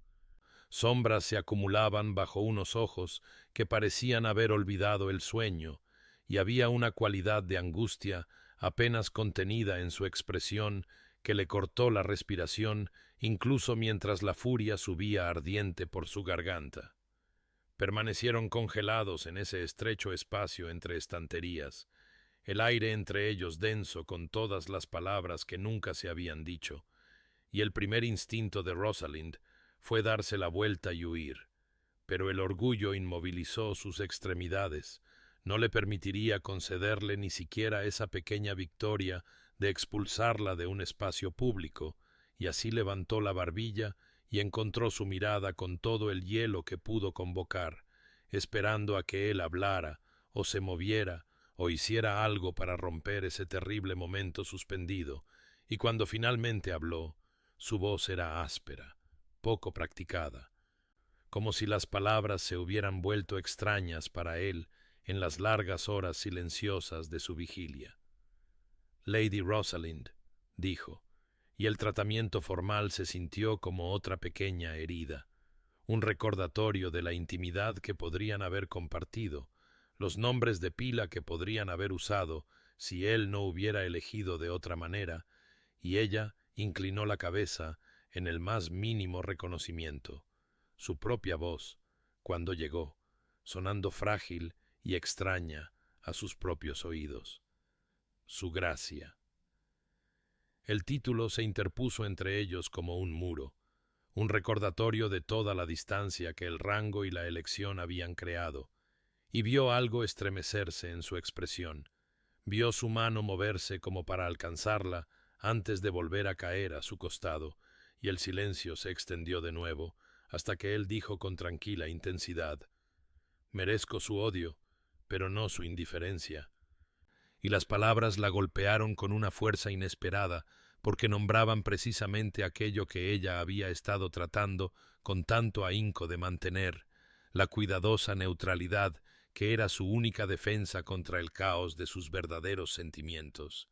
Sombras se acumulaban bajo unos ojos que parecían haber olvidado el sueño, y había una cualidad de angustia apenas contenida en su expresión que le cortó la respiración incluso mientras la furia subía ardiente por su garganta. Permanecieron congelados en ese estrecho espacio entre estanterías, el aire entre ellos denso con todas las palabras que nunca se habían dicho, y el primer instinto de Rosalind fue darse la vuelta y huir, pero el orgullo inmovilizó sus extremidades, no le permitiría concederle ni siquiera esa pequeña victoria de expulsarla de un espacio público, y así levantó la barbilla y encontró su mirada con todo el hielo que pudo convocar, esperando a que él hablara, o se moviera, o hiciera algo para romper ese terrible momento suspendido, y cuando finalmente habló, su voz era áspera, poco practicada, como si las palabras se hubieran vuelto extrañas para él en las largas horas silenciosas de su vigilia. Lady Rosalind, dijo, y el tratamiento formal se sintió como otra pequeña herida, un recordatorio de la intimidad que podrían haber compartido, los nombres de pila que podrían haber usado si él no hubiera elegido de otra manera, y ella inclinó la cabeza en el más mínimo reconocimiento. Su propia voz, cuando llegó, sonando frágil y extraña a sus propios oídos. Su gracia. El título se interpuso entre ellos como un muro, un recordatorio de toda la distancia que el rango y la elección habían creado, y vio algo estremecerse en su expresión. Vio su mano moverse como para alcanzarla antes de volver a caer a su costado, y el silencio se extendió de nuevo, hasta que él dijo con tranquila intensidad: «Merezco su odio, pero no su indiferencia». Y las palabras la golpearon con una fuerza inesperada, porque nombraban precisamente aquello que ella había estado tratando con tanto ahínco de mantener, la cuidadosa neutralidad que era su única defensa contra el caos de sus verdaderos sentimientos.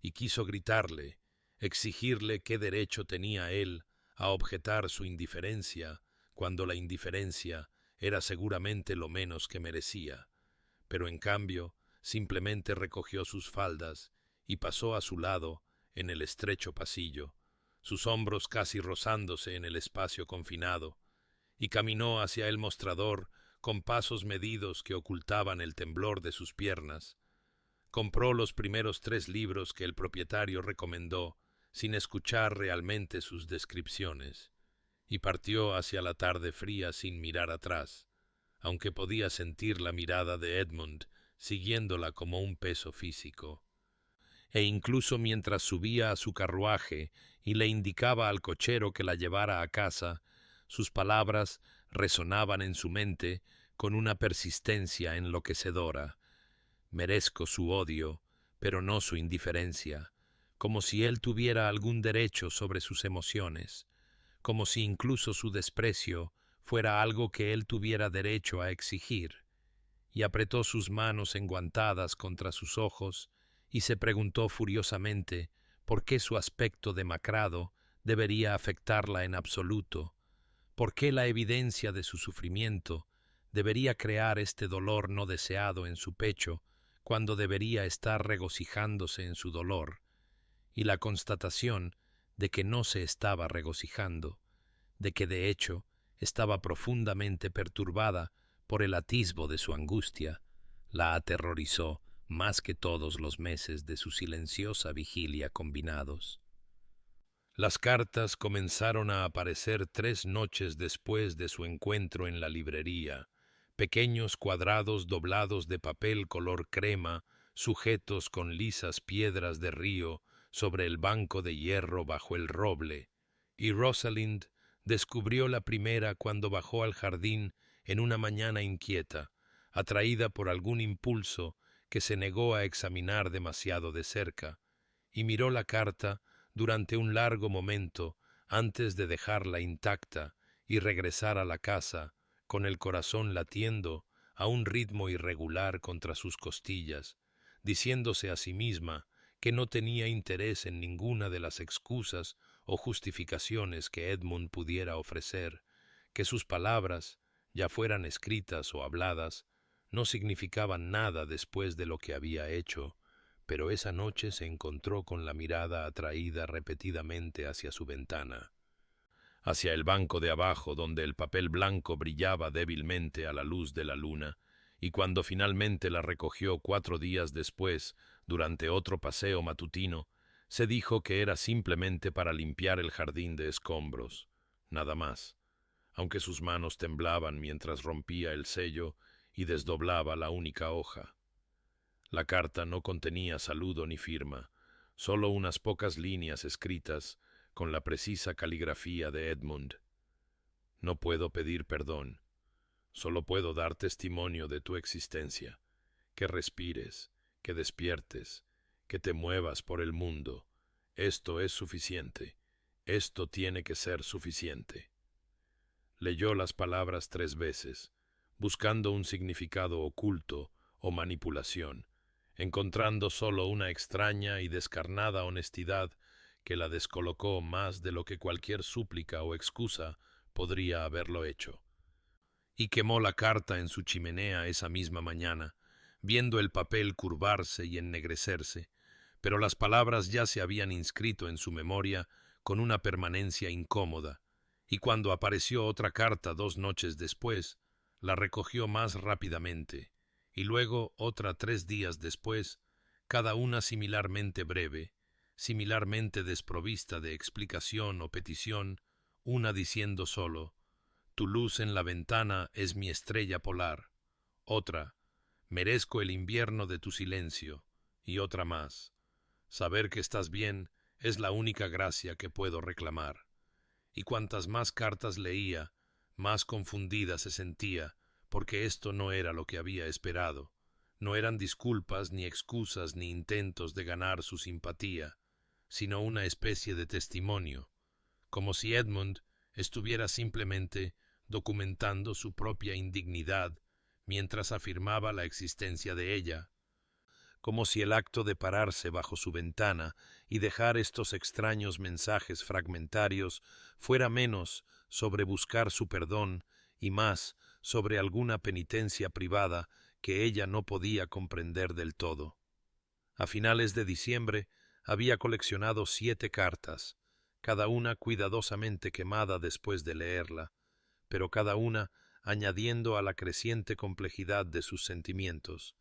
Y quiso gritarle, exigirle qué derecho tenía él a objetar su indiferencia, cuando la indiferencia era seguramente lo menos que merecía. Pero en cambio, simplemente recogió sus faldas y pasó a su lado en el estrecho pasillo, sus hombros casi rozándose en el espacio confinado, y caminó hacia el mostrador con pasos medidos que ocultaban el temblor de sus piernas. Compró los primeros 3 libros que el propietario recomendó, sin escuchar realmente sus descripciones, y partió hacia la tarde fría sin mirar atrás, aunque podía sentir la mirada de Edmund siguiéndola como un peso físico. E incluso mientras subía a su carruaje y le indicaba al cochero que la llevara a casa, sus palabras resonaban en su mente con una persistencia enloquecedora. Merezco su odio, pero no su indiferencia, como si él tuviera algún derecho sobre sus emociones, como si incluso su desprecio fuera algo que él tuviera derecho a exigir. Y apretó sus manos enguantadas contra sus ojos y se preguntó furiosamente por qué su aspecto demacrado debería afectarla en absoluto, por qué la evidencia de su sufrimiento debería crear este dolor no deseado en su pecho cuando debería estar regocijándose en su dolor, y la constatación de que no se estaba regocijando, de que de hecho estaba profundamente perturbada por el atisbo de su angustia, la aterrorizó más que todos los meses de su silenciosa vigilia combinados. Las cartas comenzaron a aparecer 3 noches después de su encuentro en la librería, pequeños cuadrados doblados de papel color crema, sujetos con lisas piedras de río sobre el banco de hierro bajo el roble, y Rosalind descubrió la primera cuando bajó al jardín en una mañana inquieta, atraída por algún impulso que se negó a examinar demasiado de cerca, y miró la carta durante un largo momento antes de dejarla intacta y regresar a la casa con el corazón latiendo a un ritmo irregular contra sus costillas, diciéndose a sí misma que no tenía interés en ninguna de las excusas o justificaciones que Edmund pudiera ofrecer, que sus palabras, ya fueran escritas o habladas, no significaban nada después de lo que había hecho, pero esa noche se encontró con la mirada atraída repetidamente hacia su ventana, hacia el banco de abajo donde el papel blanco brillaba débilmente a la luz de la luna, y cuando finalmente la recogió 4 días después, durante otro paseo matutino, se dijo que era simplemente para limpiar el jardín de escombros, nada más, aunque sus manos temblaban mientras rompía el sello y desdoblaba la única hoja. La carta no contenía saludo ni firma, solo unas pocas líneas escritas con la precisa caligrafía de Edmund. No puedo pedir perdón, solo puedo dar testimonio de tu existencia, que respires, que despiertes, que te muevas por el mundo. Esto es suficiente, esto tiene que ser suficiente. Leyó las palabras 3 veces, buscando un significado oculto o manipulación, encontrando solo una extraña y descarnada honestidad que la descolocó más de lo que cualquier súplica o excusa podría haberlo hecho. Y quemó la carta en su chimenea esa misma mañana, viendo el papel curvarse y ennegrecerse, pero las palabras ya se habían inscrito en su memoria con una permanencia incómoda, y cuando apareció otra carta 2 noches después, la recogió más rápidamente, y luego otra 3 días después, cada una similarmente breve, similarmente desprovista de explicación o petición, una diciendo solo: «Tu luz en la ventana es mi estrella polar», otra: «Merezco el invierno de tu silencio», y otra más: «Saber que estás bien es la única gracia que puedo reclamar». Y cuantas más cartas leía, más confundida se sentía, porque esto no era lo que había esperado. No eran disculpas, ni excusas, ni intentos de ganar su simpatía, sino una especie de testimonio, como si Edmund estuviera simplemente documentando su propia indignidad mientras afirmaba la existencia de ella, como si el acto de pararse bajo su ventana y dejar estos extraños mensajes fragmentarios fuera menos sobre buscar su perdón y más sobre alguna penitencia privada que ella no podía comprender del todo. A finales de diciembre había coleccionado 7 cartas, cada una cuidadosamente quemada después de leerla, pero cada una añadiendo a la creciente complejidad de sus sentimientos,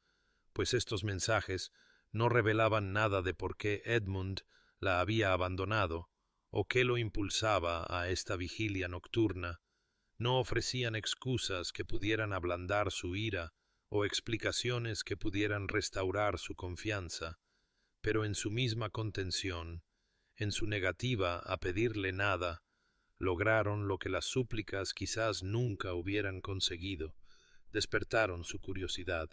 pues estos mensajes no revelaban nada de por qué Edmund la había abandonado o qué lo impulsaba a esta vigilia nocturna, no ofrecían excusas que pudieran ablandar su ira o explicaciones que pudieran restaurar su confianza, pero en su misma contención, en su negativa a pedirle nada, lograron lo que las súplicas quizás nunca hubieran conseguido: despertaron su curiosidad.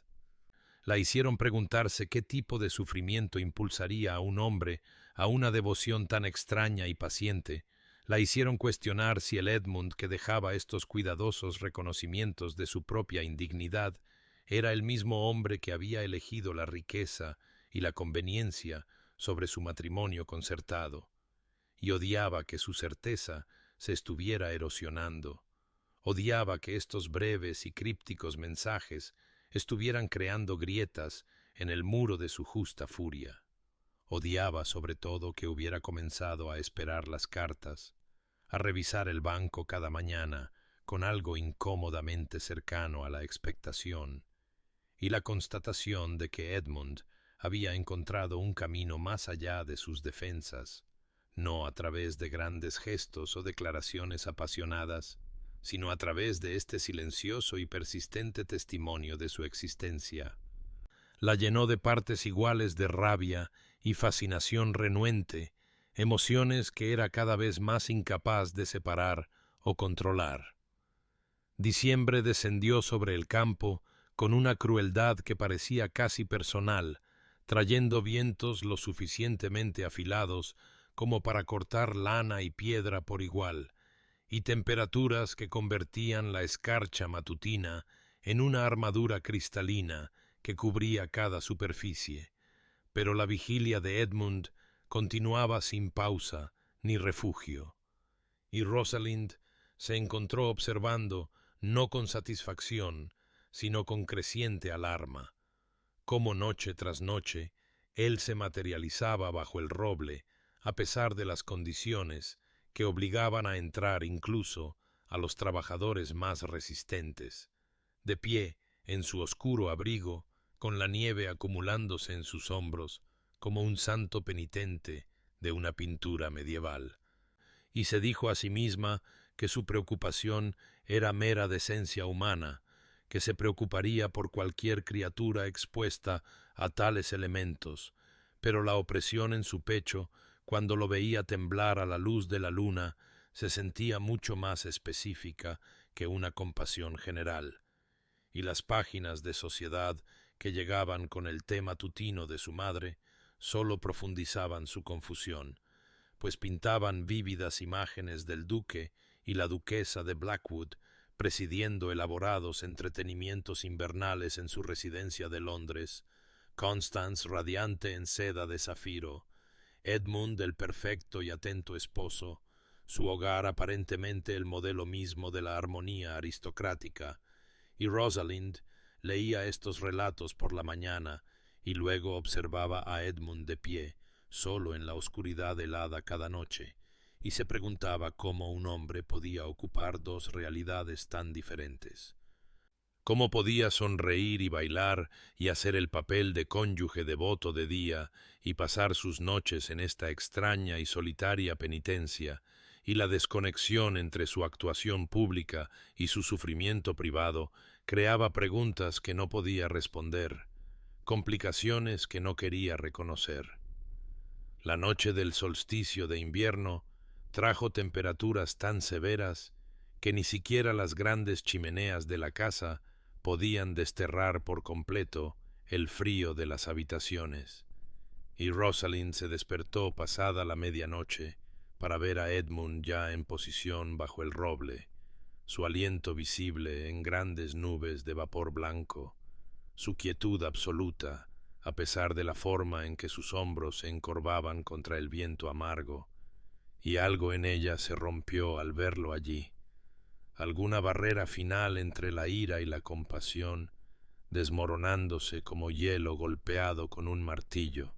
La hicieron preguntarse qué tipo de sufrimiento impulsaría a un hombre a una devoción tan extraña y paciente. La hicieron cuestionar si el Edmund que dejaba estos cuidadosos reconocimientos de su propia indignidad era el mismo hombre que había elegido la riqueza y la conveniencia sobre su matrimonio concertado, y odiaba que su certeza se estuviera erosionando. Odiaba que estos breves y crípticos mensajes estuvieran creando grietas en el muro de su justa furia. Odiaba sobre todo que hubiera comenzado a esperar las cartas, a revisar el banco cada mañana con algo incómodamente cercano a la expectación, y la constatación de que Edmund había encontrado un camino más allá de sus defensas, no a través de grandes gestos o declaraciones apasionadas, sino a través de este silencioso y persistente testimonio de su existencia. La llenó de partes iguales de rabia y fascinación renuente, emociones que era cada vez más incapaz de separar o controlar. Diciembre descendió sobre el campo con una crueldad que parecía casi personal, trayendo vientos lo suficientemente afilados como para cortar lana y piedra por igual, y temperaturas que convertían la escarcha matutina en una armadura cristalina que cubría cada superficie. Pero la vigilia de Edmund continuaba sin pausa, ni refugio. Y Rosalind se encontró observando, no con satisfacción, sino con creciente alarma, cómo noche tras noche él se materializaba bajo el roble, a pesar de las condiciones que obligaban a entrar incluso a los trabajadores más resistentes, de pie en su oscuro abrigo, con la nieve acumulándose en sus hombros, como un santo penitente de una pintura medieval. Y se dijo a sí misma que su preocupación era mera decencia humana, que se preocuparía por cualquier criatura expuesta a tales elementos, pero la opresión en su pecho, cuando lo veía temblar a la luz de la luna, se sentía mucho más específica que una compasión general. Y las páginas de sociedad que llegaban con el té matutino de su madre sólo profundizaban su confusión, pues pintaban vívidas imágenes del duque y la duquesa de Blackwood presidiendo elaborados entretenimientos invernales en su residencia de Londres, Constance radiante en seda de zafiro, Edmund el perfecto y atento esposo, su hogar aparentemente el modelo mismo de la armonía aristocrática, y Rosalind leía estos relatos por la mañana y luego observaba a Edmund de pie, solo en la oscuridad helada cada noche, y se preguntaba cómo un hombre podía ocupar dos realidades tan diferentes. Cómo podía sonreír y bailar y hacer el papel de cónyuge devoto de día y pasar sus noches en esta extraña y solitaria penitencia, y la desconexión entre su actuación pública y su sufrimiento privado creaba preguntas que no podía responder, complicaciones que no quería reconocer. La noche del solsticio de invierno trajo temperaturas tan severas que ni siquiera las grandes chimeneas de la casa podían desterrar por completo el frío de las habitaciones, y Rosalind se despertó pasada la medianoche para ver a Edmund ya en posición bajo el roble, su aliento visible en grandes nubes de vapor blanco, su quietud absoluta, a pesar de la forma en que sus hombros se encorvaban contra el viento amargo, y algo en ella se rompió al verlo allí, alguna barrera final entre la ira y la compasión, desmoronándose como hielo golpeado con un martillo.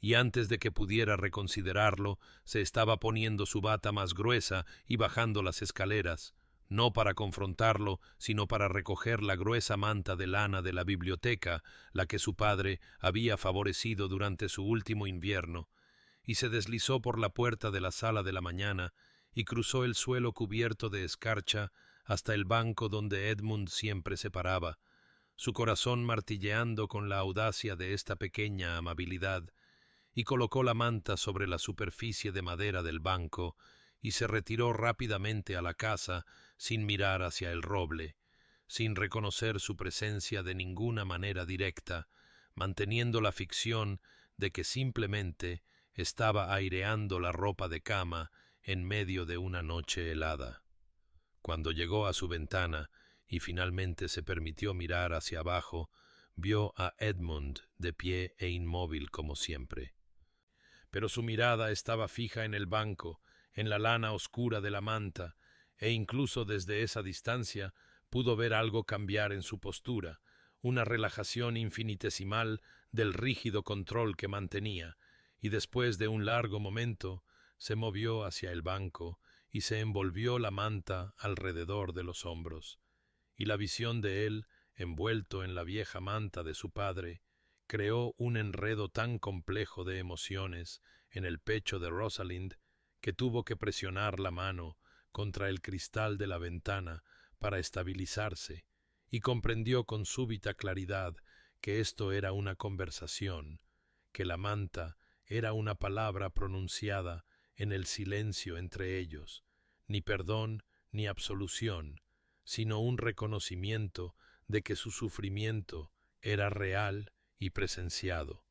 Y antes de que pudiera reconsiderarlo, se estaba poniendo su bata más gruesa y bajando las escaleras, no para confrontarlo, sino para recoger la gruesa manta de lana de la biblioteca, la que su padre había favorecido durante su último invierno, y se deslizó por la puerta de la sala de la mañana y cruzó el suelo cubierto de escarcha hasta el banco donde Edmund siempre se paraba, su corazón martilleando con la audacia de esta pequeña amabilidad, y colocó la manta sobre la superficie de madera del banco y se retiró rápidamente a la casa sin mirar hacia el roble, sin reconocer su presencia de ninguna manera directa, manteniendo la ficción de que simplemente estaba aireando la ropa de cama en medio de una noche helada. Cuando llegó a su ventana y finalmente se permitió mirar hacia abajo, vio a Edmund de pie e inmóvil como siempre. Pero su mirada estaba fija en el banco, en la lana oscura de la manta, e incluso desde esa distancia pudo ver algo cambiar en su postura, una relajación infinitesimal del rígido control que mantenía, y después de un largo momento se movió hacia el banco y se envolvió la manta alrededor de los hombros, y la visión de él, envuelto en la vieja manta de su padre, creó un enredo tan complejo de emociones en el pecho de Rosalind que tuvo que presionar la mano contra el cristal de la ventana para estabilizarse, y comprendió con súbita claridad que esto era una conversación, que la manta era una palabra pronunciada en el silencio entre ellos, ni perdón ni absolución, sino un reconocimiento de que su sufrimiento era real y presenciado,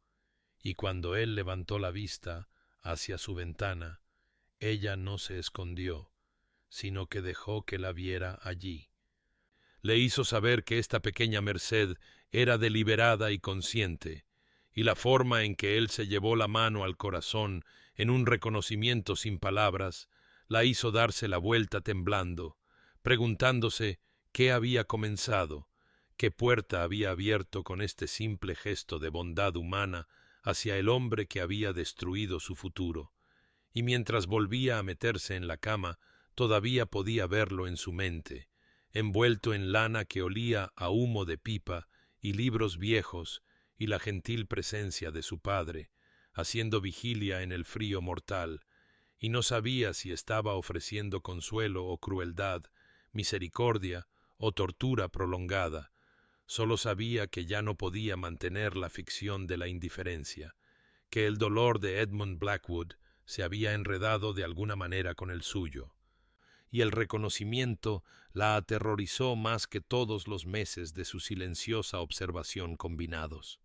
y cuando él levantó la vista hacia su ventana, ella no se escondió, sino que dejó que la viera allí. Le hizo saber que esta pequeña merced era deliberada y consciente, y la forma en que él se llevó la mano al corazón en un reconocimiento sin palabras, la hizo darse la vuelta temblando, preguntándose qué había comenzado, qué puerta había abierto con este simple gesto de bondad humana hacia el hombre que había destruido su futuro. Y mientras volvía a meterse en la cama, todavía podía verlo en su mente, envuelto en lana que olía a humo de pipa y libros viejos y la gentil presencia de su padre, haciendo vigilia en el frío mortal, y no sabía si estaba ofreciendo consuelo o crueldad, misericordia o tortura prolongada. Solo sabía que ya no podía mantener la ficción de la indiferencia, que el dolor de Edmund Blackwood se había enredado de alguna manera con el suyo, y el reconocimiento la aterrorizó más que todos los meses de su silenciosa observación combinados.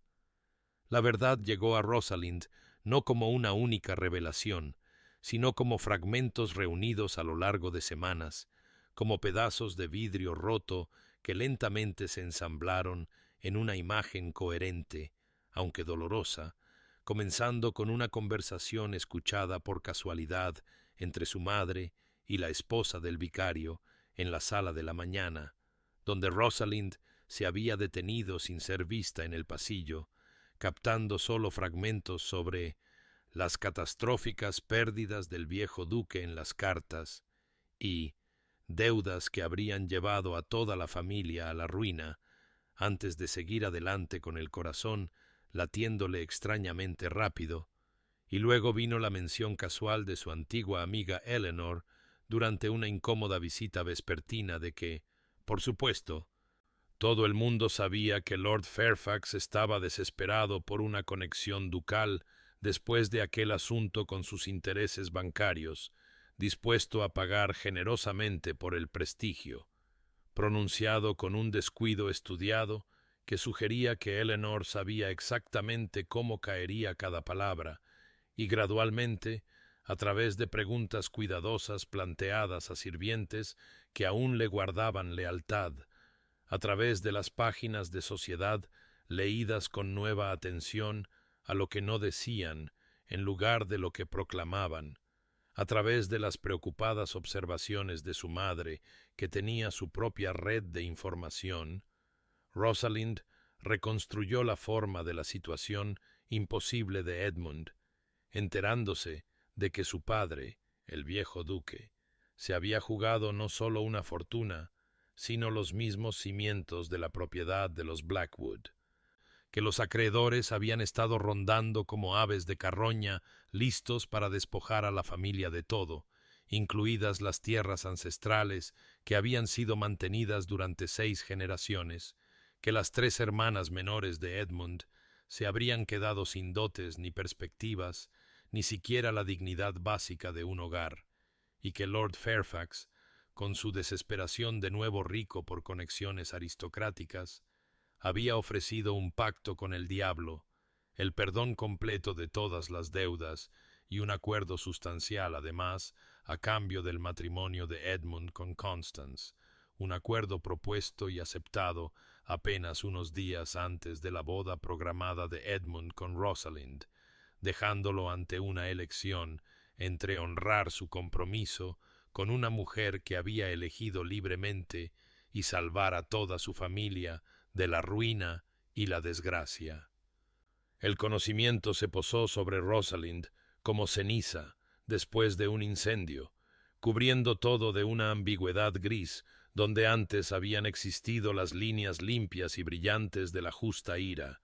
La verdad llegó a Rosalind no como una única revelación, sino como fragmentos reunidos a lo largo de semanas, como pedazos de vidrio roto que lentamente se ensamblaron en una imagen coherente, aunque dolorosa, comenzando con una conversación escuchada por casualidad entre su madre y la esposa del vicario en la sala de la mañana, donde Rosalind se había detenido sin ser vista en el pasillo, captando solo fragmentos sobre las catastróficas pérdidas del viejo duque en las cartas y deudas que habrían llevado a toda la familia a la ruina, antes de seguir adelante con el corazón latiéndole extrañamente rápido, y luego vino la mención casual de su antigua amiga Eleanor durante una incómoda visita vespertina de que, por supuesto, todo el mundo sabía que Lord Fairfax estaba desesperado por una conexión ducal después de aquel asunto con sus intereses bancarios, dispuesto a pagar generosamente por el prestigio, pronunciado con un descuido estudiado que sugería que Eleanor sabía exactamente cómo caería cada palabra, y gradualmente, a través de preguntas cuidadosas planteadas a sirvientes que aún le guardaban lealtad, a través de las páginas de sociedad leídas con nueva atención a lo que no decían en lugar de lo que proclamaban, a través de las preocupadas observaciones de su madre, que tenía su propia red de información, Rosalind reconstruyó la forma de la situación imposible de Edmund, enterándose de que su padre, el viejo duque, se había jugado no solo una fortuna, sino los mismos cimientos de la propiedad de los Blackwood, que los acreedores habían estado rondando como aves de carroña, listos para despojar a la familia de todo, incluidas las tierras ancestrales que habían sido mantenidas durante 6 generaciones, que las 3 hermanas menores de Edmund se habrían quedado sin dotes ni perspectivas, ni siquiera la dignidad básica de un hogar, y que Lord Fairfax, con su desesperación de nuevo rico por conexiones aristocráticas, había ofrecido un pacto con el diablo, el perdón completo de todas las deudas y un acuerdo sustancial, además, a cambio del matrimonio de Edmund con Constance, un acuerdo propuesto y aceptado apenas unos días antes de la boda programada de Edmund con Rosalind, dejándolo ante una elección entre honrar su compromiso con una mujer que había elegido libremente y salvar a toda su familia de la ruina y la desgracia. El conocimiento se posó sobre Rosalind como ceniza después de un incendio, cubriendo todo de una ambigüedad gris donde antes habían existido las líneas limpias y brillantes de la justa ira,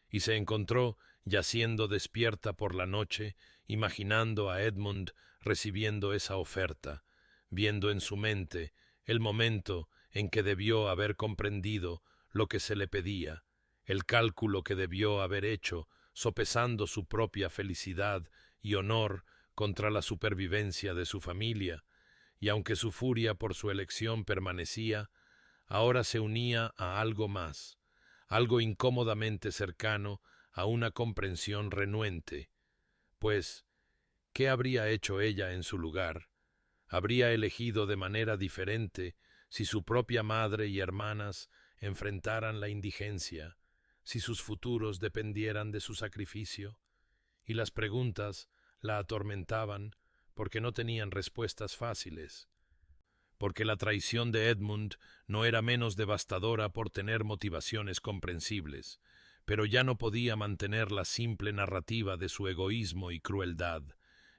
y se encontró yaciendo despierta por la noche, imaginando a Edmund recibiendo esa oferta, viendo en su mente el momento en que debió haber comprendido lo que se le pedía, el cálculo que debió haber hecho, sopesando su propia felicidad y honor contra la supervivencia de su familia, y aunque su furia por su elección permanecía, ahora se unía a algo más, algo incómodamente cercano a una comprensión renuente, pues, ¿qué habría hecho ella en su lugar? Habría elegido de manera diferente si su propia madre y hermanas enfrentaran la indigencia, si sus futuros dependieran de su sacrificio, y las preguntas la atormentaban porque no tenían respuestas fáciles, porque la traición de Edmund no era menos devastadora por tener motivaciones comprensibles, pero ya no podía mantener la simple narrativa de su egoísmo y crueldad,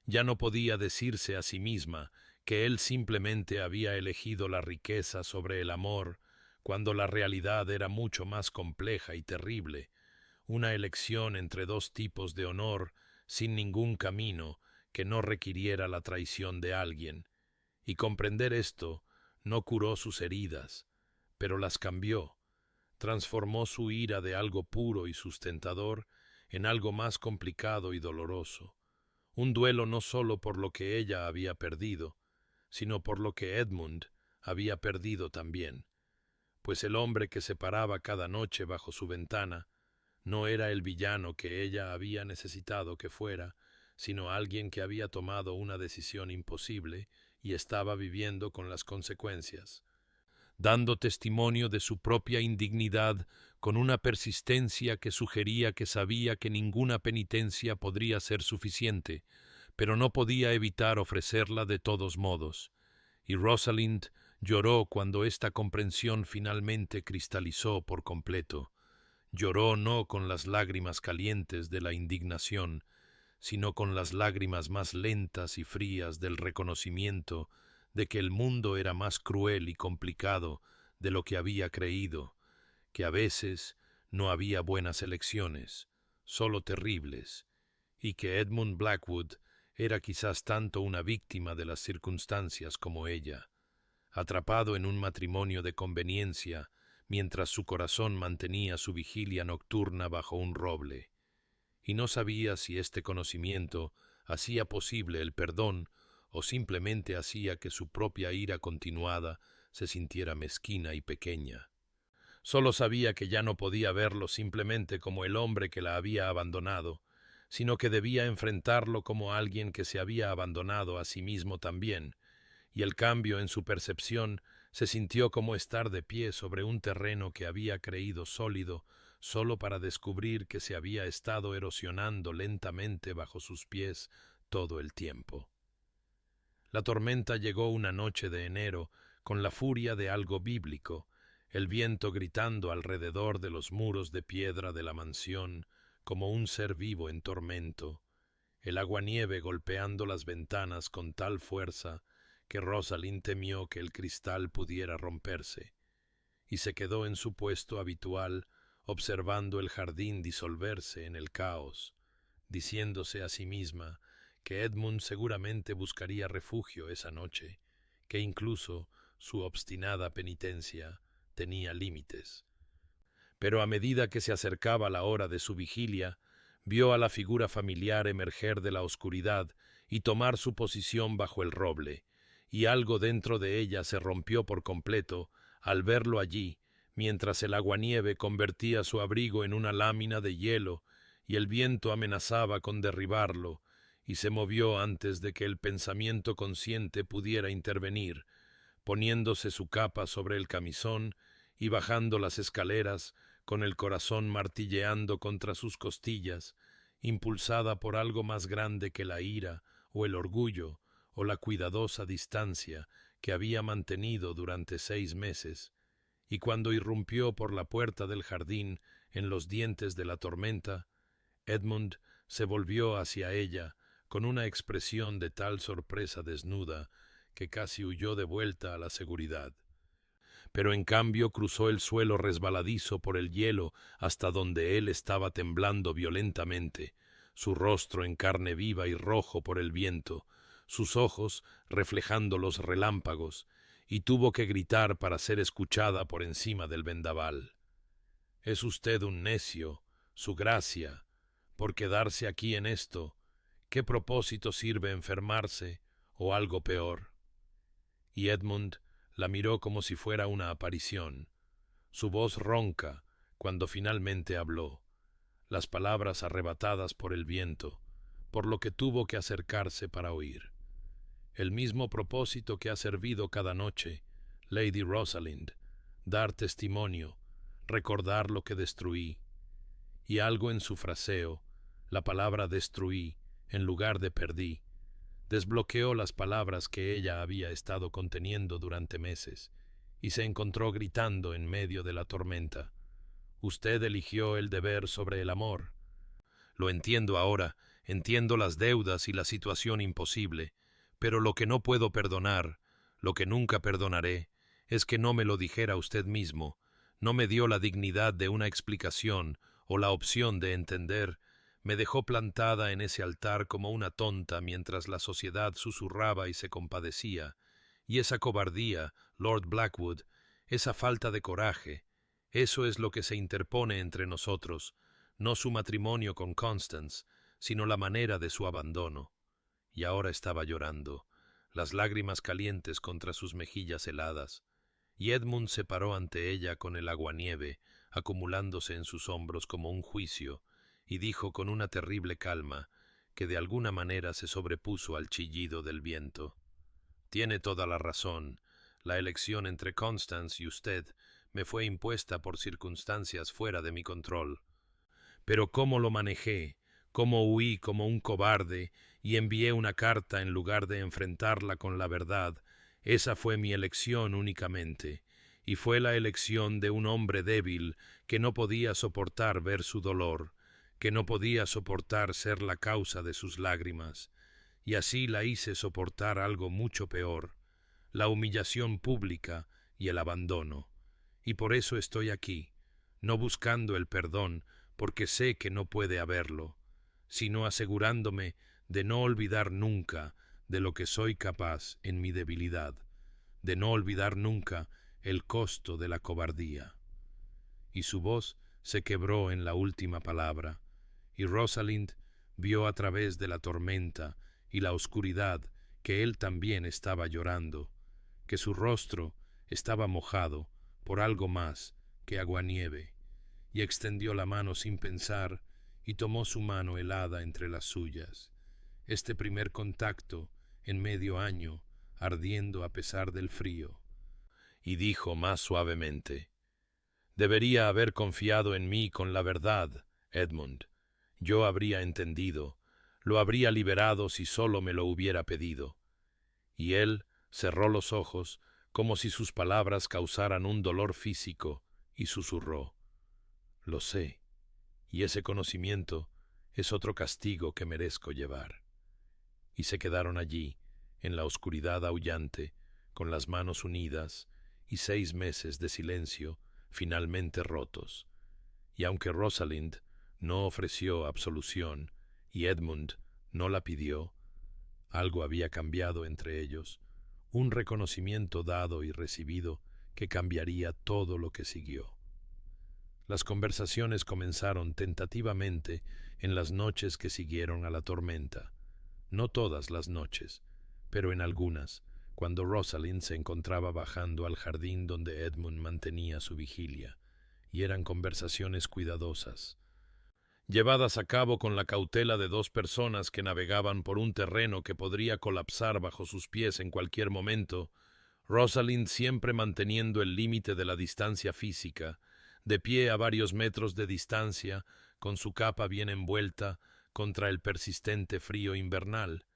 ya no podía decirse a sí misma que él simplemente había elegido la riqueza sobre el amor, cuando la realidad era mucho más compleja y terrible, una elección entre dos tipos de honor sin ningún camino que no requiriera la traición de alguien, y comprender esto no curó sus heridas, pero las cambió, transformó su ira de algo puro y sustentador en algo más complicado y doloroso, un duelo no solo por lo que ella había perdido, sino por lo que Edmund había perdido también, pues el hombre que se paraba cada noche bajo su ventana no era el villano que ella había necesitado que fuera, sino alguien que había tomado una decisión imposible y estaba viviendo con las consecuencias, dando testimonio de su propia indignidad con una persistencia que sugería que sabía que ninguna penitencia podría ser suficiente, pero no podía evitar ofrecerla de todos modos. Y Rosalind lloró cuando esta comprensión finalmente cristalizó por completo. Lloró no con las lágrimas calientes de la indignación, sino con las lágrimas más lentas y frías del reconocimiento de que el mundo era más cruel y complicado de lo que había creído, que a veces no había buenas elecciones, solo terribles, y que Edmund Blackwood era quizás tanto una víctima de las circunstancias como ella, atrapado en un matrimonio de conveniencia mientras su corazón mantenía su vigilia nocturna bajo un roble, y no sabía si este conocimiento hacía posible el perdón o simplemente hacía que su propia ira continuada se sintiera mezquina y pequeña. Solo sabía que ya no podía verlo simplemente como el hombre que la había abandonado, sino que debía enfrentarlo como alguien que se había abandonado a sí mismo también, y el cambio en su percepción se sintió como estar de pie sobre un terreno que había creído sólido solo para descubrir que se había estado erosionando lentamente bajo sus pies todo el tiempo. La tormenta llegó una noche de enero con la furia de algo bíblico, el viento gritando alrededor de los muros de piedra de la mansión como un ser vivo en tormento, el aguanieve golpeando las ventanas con tal fuerza que Rosalind temió que el cristal pudiera romperse, y se quedó en su puesto habitual observando el jardín disolverse en el caos, diciéndose a sí misma que Edmund seguramente buscaría refugio esa noche, que incluso su obstinada penitencia tenía límites. Pero a medida que se acercaba la hora de su vigilia, vio a la figura familiar emerger de la oscuridad y tomar su posición bajo el roble, y algo dentro de ella se rompió por completo al verlo allí, mientras el aguanieve convertía su abrigo en una lámina de hielo y el viento amenazaba con derribarlo, y se movió antes de que el pensamiento consciente pudiera intervenir, poniéndose su capa sobre el camisón y bajando las escaleras con el corazón martilleando contra sus costillas, impulsada por algo más grande que la ira o el orgullo o la cuidadosa distancia que había mantenido durante 6 meses, y cuando irrumpió por la puerta del jardín en los dientes de la tormenta, Edmund se volvió hacia ella con una expresión de tal sorpresa desnuda que casi huyó de vuelta a la seguridad. Pero en cambio cruzó el suelo resbaladizo por el hielo hasta donde él estaba temblando violentamente, su rostro en carne viva y rojo por el viento, sus ojos reflejando los relámpagos, y tuvo que gritar para ser escuchada por encima del vendaval. «Es usted un necio, su gracia, por quedarse aquí en esto. ¿Qué propósito sirve enfermarse o algo peor?» Y Edmund la miró como si fuera una aparición, su voz ronca cuando finalmente habló, las palabras arrebatadas por el viento, por lo que tuvo que acercarse para oír. «El mismo propósito que ha servido cada noche, Lady Rosalind, dar testimonio, recordar lo que destruí. y algo en su fraseo, la palabra destruí en lugar de perdí, desbloqueó las palabras que ella había estado conteniendo durante meses, y se encontró gritando en medio de la tormenta. Usted eligió el deber sobre el amor. Lo entiendo ahora, entiendo las deudas y la situación imposible, pero lo que no puedo perdonar, lo que nunca perdonaré, es que no me lo dijera usted mismo, no me dio la dignidad de una explicación o la opción de entender, me dejó plantada en ese altar como una tonta mientras la sociedad susurraba y se compadecía, y esa cobardía, Lord Blackwood, esa falta de coraje, eso es lo que se interpone entre nosotros, no su matrimonio con Constance, sino la manera de su abandono. Y ahora estaba llorando, las lágrimas calientes contra sus mejillas heladas, y Edmund se paró ante ella con el aguanieve acumulándose en sus hombros como un juicio, y dijo con una terrible calma, que de alguna manera se sobrepuso al chillido del viento. Tiene toda la razón. La elección entre Constance y usted me fue impuesta por circunstancias fuera de mi control. Pero cómo lo manejé, cómo huí como un cobarde y envié una carta en lugar de enfrentarla con la verdad, esa fue mi elección únicamente, y fue la elección de un hombre débil que no podía soportar ver su dolor, que no podía soportar ser la causa de sus lágrimas, y así la hice soportar algo mucho peor, la humillación pública y el abandono. Y por eso estoy aquí, no buscando el perdón, porque sé que no puede haberlo, sino asegurándome de no olvidar nunca de lo que soy capaz en mi debilidad, de no olvidar nunca el costo de la cobardía. Y su voz se quebró en la última palabra, y Rosalind vio a través de la tormenta y la oscuridad que él también estaba llorando, que su rostro estaba mojado por algo más que aguanieve, y extendió la mano sin pensar y tomó su mano helada entre las suyas. Este primer contacto en medio año, ardiendo a pesar del frío, y dijo más suavemente: «Debería haber confiado en mí con la verdad, Edmund. Yo habría entendido, lo habría liberado si solo me lo hubiera pedido». Y él cerró los ojos como si sus palabras causaran un dolor físico y susurró: «Lo sé, y ese conocimiento es otro castigo que merezco llevar». Y se quedaron allí, en la oscuridad aullante, con las manos unidas, y 6 meses de silencio finalmente rotos. Y aunque Rosalind no ofreció absolución y Edmund no la pidió, algo había cambiado entre ellos, un reconocimiento dado y recibido que cambiaría todo lo que siguió. Las conversaciones comenzaron tentativamente en las noches que siguieron a la tormenta. No todas las noches, pero en algunas, cuando Rosalind se encontraba bajando al jardín donde Edmund mantenía su vigilia, y eran conversaciones cuidadosas, llevadas a cabo con la cautela de 2 personas que navegaban por un terreno que podría colapsar bajo sus pies en cualquier momento, Rosalind siempre manteniendo el límite de la distancia física, de pie a varios metros de distancia, con su capa bien envuelta contra el persistente frío invernal,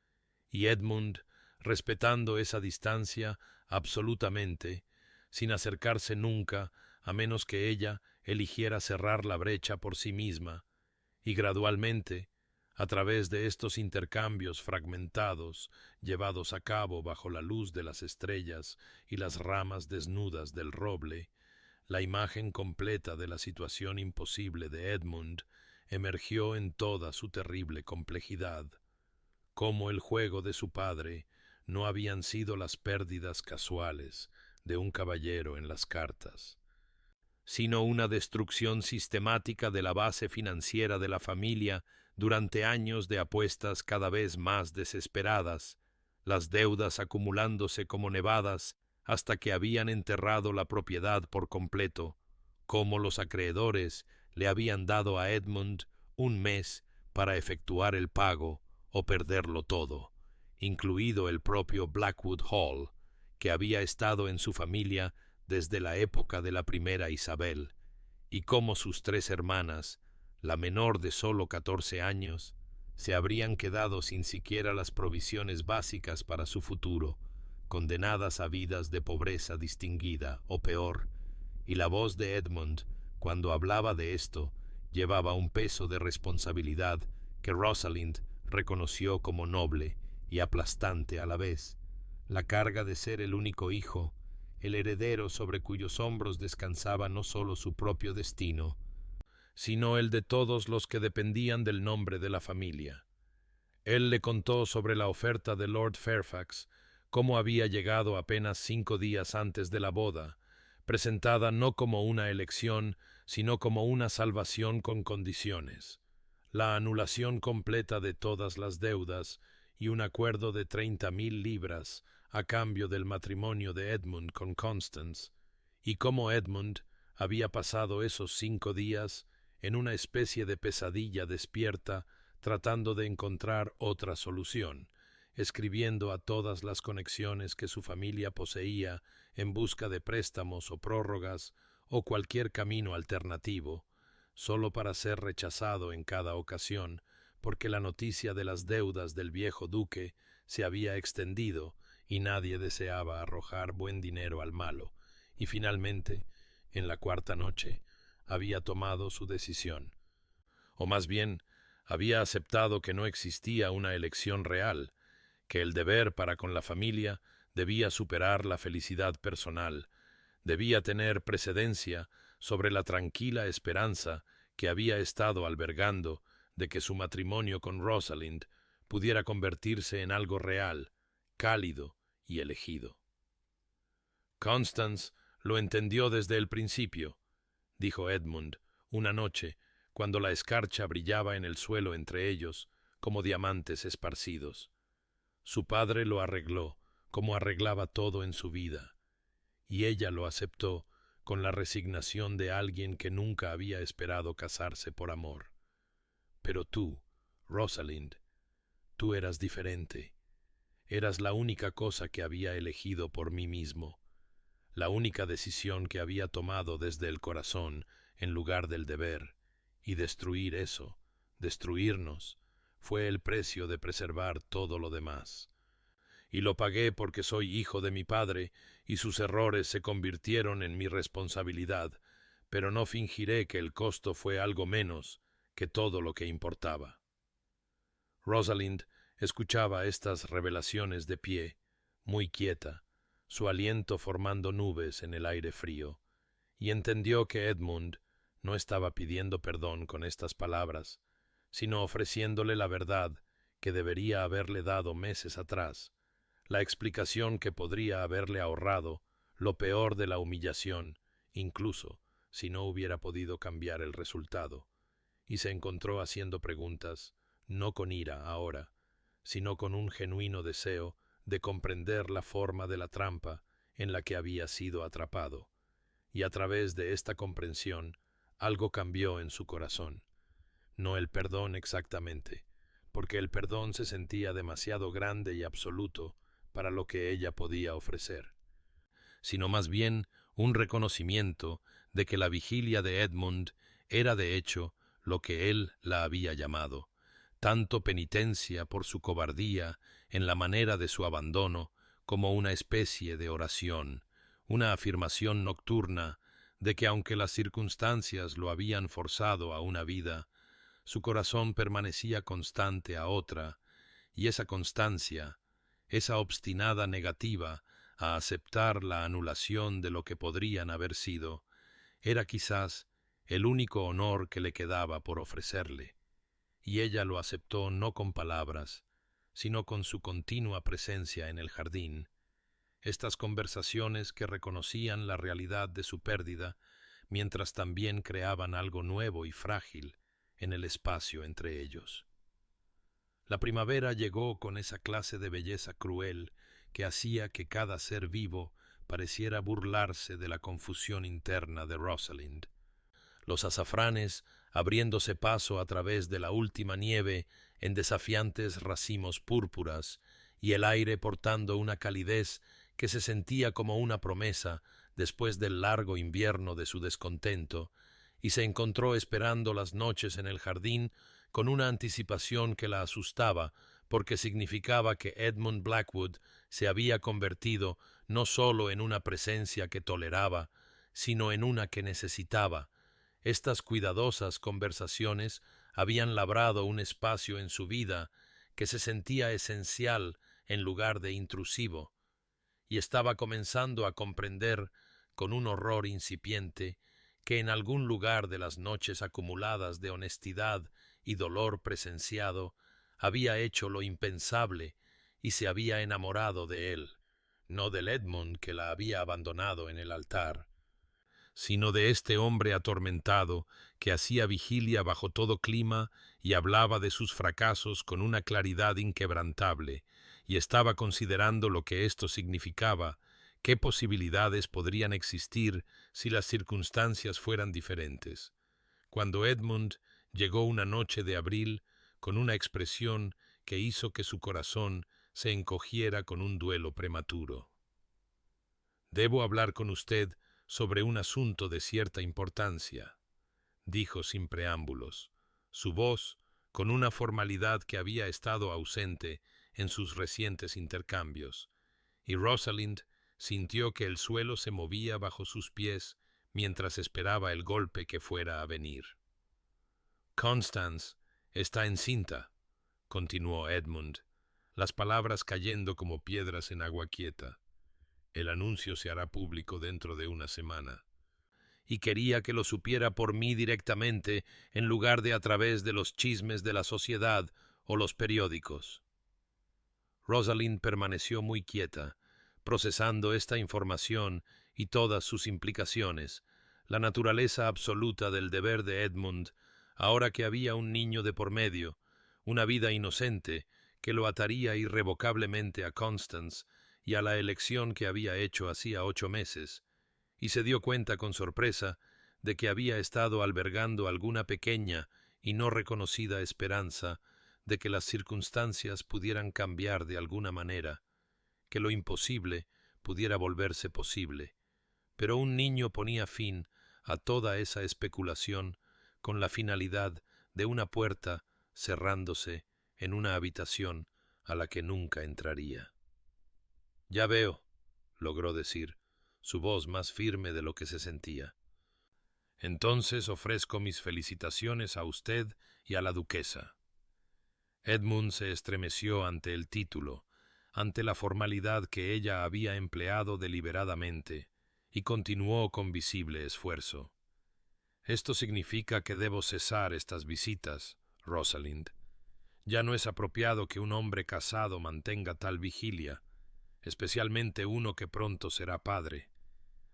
y Edmund respetando esa distancia absolutamente, sin acercarse nunca, a menos que ella eligiera cerrar la brecha por sí misma, y gradualmente, a través de estos intercambios fragmentados llevados a cabo bajo la luz de las estrellas y las ramas desnudas del roble, la imagen completa de la situación imposible de Edmund emergió en toda su terrible complejidad. Como el juego de su padre no habían sido las pérdidas casuales de un caballero en las cartas, sino una destrucción sistemática de la base financiera de la familia durante años de apuestas cada vez más desesperadas, las deudas acumulándose como nevadas hasta que habían enterrado la propiedad por completo, como los acreedores le habían dado a Edmund 1 mes para efectuar el pago o perderlo todo, incluido el propio Blackwood Hall, que había estado en su familia desde la época de la primera Isabel, y como sus 3 hermanas, la menor de solo 14 años, se habrían quedado sin siquiera las provisiones básicas para su futuro, condenadas a vidas de pobreza distinguida, o peor, y la voz de Edmund, cuando hablaba de esto, llevaba un peso de responsabilidad que Rosalind reconoció como noble y aplastante a la vez, la carga de ser el único hijo, el heredero sobre cuyos hombros descansaba no solo su propio destino, sino el de todos los que dependían del nombre de la familia. Él le contó sobre la oferta de Lord Fairfax, cómo había llegado apenas 5 días antes de la boda, presentada no como una elección, sino como una salvación con condiciones, la anulación completa de todas las deudas y un acuerdo de 30,000 libras a cambio del matrimonio de Edmund con Constance, y cómo Edmund había pasado esos 5 días en una especie de pesadilla despierta tratando de encontrar otra solución, escribiendo a todas las conexiones que su familia poseía en busca de préstamos o prórrogas o cualquier camino alternativo, solo para ser rechazado en cada ocasión, porque la noticia de las deudas del viejo duque se había extendido y nadie deseaba arrojar buen dinero al malo, y finalmente, en la 4ª noche, había tomado su decisión. O más bien, había aceptado que no existía una elección real, que el deber para con la familia debía superar la felicidad personal, debía tener precedencia sobre la tranquila esperanza que había estado albergando de que su matrimonio con Rosalind pudiera convertirse en algo real, cálido y elegido. Constance lo entendió desde el principio, dijo Edmund, una noche, cuando la escarcha brillaba en el suelo entre ellos como diamantes esparcidos. Su padre lo arregló, como arreglaba todo en su vida, y ella lo aceptó con la resignación de alguien que nunca había esperado casarse por amor. Pero tú, Rosalind, tú eras diferente. Eras la única cosa que había elegido por mí mismo, la única decisión que había tomado desde el corazón en lugar del deber, y destruir eso, destruirnos, fue el precio de preservar todo lo demás. Y lo pagué porque soy hijo de mi padre, y sus errores se convirtieron en mi responsabilidad, pero no fingiré que el costo fue algo menos que todo lo que importaba. Rosalind escuchaba estas revelaciones de pie, muy quieta, su aliento formando nubes en el aire frío, y entendió que Edmund no estaba pidiendo perdón con estas palabras, sino ofreciéndole la verdad que debería haberle dado meses atrás, la explicación que podría haberle ahorrado lo peor de la humillación, incluso si no hubiera podido cambiar el resultado, y se encontró haciendo preguntas, no con ira ahora, sino con un genuino deseo de comprender la forma de la trampa en la que había sido atrapado, y a través de esta comprensión algo cambió en su corazón. No el perdón exactamente, porque el perdón se sentía demasiado grande y absoluto para lo que ella podía ofrecer, sino más bien un reconocimiento de que la vigilia de Edmund era de hecho lo que él la había llamado, tanto penitencia por su cobardía en la manera de su abandono como una especie de oración, una afirmación nocturna de que aunque las circunstancias lo habían forzado a una vida, su corazón permanecía constante a otra, y esa constancia, esa obstinada negativa a aceptar la anulación de lo que podrían haber sido, era quizás el único honor que le quedaba por ofrecerle, y ella lo aceptó no con palabras, sino con su continua presencia en el jardín, estas conversaciones que reconocían la realidad de su pérdida, mientras también creaban algo nuevo y frágil en el espacio entre ellos. La primavera llegó con esa clase de belleza cruel que hacía que cada ser vivo pareciera burlarse de la confusión interna de Rosalind. Los azafranes abriéndose paso a través de la última nieve en desafiantes racimos púrpuras, y el aire portando una calidez que se sentía como una promesa después del largo invierno de su descontento, y se encontró esperando las noches en el jardín con una anticipación que la asustaba, porque significaba que Edmund Blackwood se había convertido no solo en una presencia que toleraba, sino en una que necesitaba. Estas cuidadosas conversaciones habían labrado un espacio en su vida que se sentía esencial en lugar de intrusivo, y estaba comenzando a comprender, con un horror incipiente, que en algún lugar de las noches acumuladas de honestidad y dolor presenciado había hecho lo impensable y se había enamorado de él, no del Edmund que la había abandonado en el altar, sino de este hombre atormentado que hacía vigilia bajo todo clima y hablaba de sus fracasos con una claridad inquebrantable, y estaba considerando lo que esto significaba, qué posibilidades podrían existir si las circunstancias fueran diferentes. Cuando Edmund llegó una noche de abril con una expresión que hizo que su corazón se encogiera con un duelo prematuro. «Debo hablar con usted sobre un asunto de cierta importancia», dijo sin preámbulos, su voz con una formalidad que había estado ausente en sus recientes intercambios, y Rosalind sintió que el suelo se movía bajo sus pies mientras esperaba el golpe que fuera a venir. «Constance está encinta», continuó Edmund, las palabras cayendo como piedras en agua quieta. «El anuncio se hará público dentro de una semana. Y quería que lo supiera por mí directamente en lugar de a través de los chismes de la sociedad o los periódicos». Rosalind permaneció muy quieta, procesando esta información y todas sus implicaciones, la naturaleza absoluta del deber de Edmund, ahora que había un niño de por medio, una vida inocente que lo ataría irrevocablemente a Constance y a la elección que había hecho hacía 8 meses, y se dio cuenta con sorpresa de que había estado albergando alguna pequeña y no reconocida esperanza de que las circunstancias pudieran cambiar de alguna manera, que lo imposible pudiera volverse posible. Pero un niño ponía fin a toda esa especulación con la finalidad de una puerta cerrándose en una habitación a la que nunca entraría. «Ya veo», logró decir, su voz más firme de lo que se sentía. «Entonces ofrezco mis felicitaciones a usted y a la duquesa». Edmund se estremeció ante el título, ante la formalidad que ella había empleado deliberadamente, y continuó con visible esfuerzo. «Esto significa que debo cesar estas visitas, Rosalind. Ya no es apropiado que un hombre casado mantenga tal vigilia, especialmente uno que pronto será padre.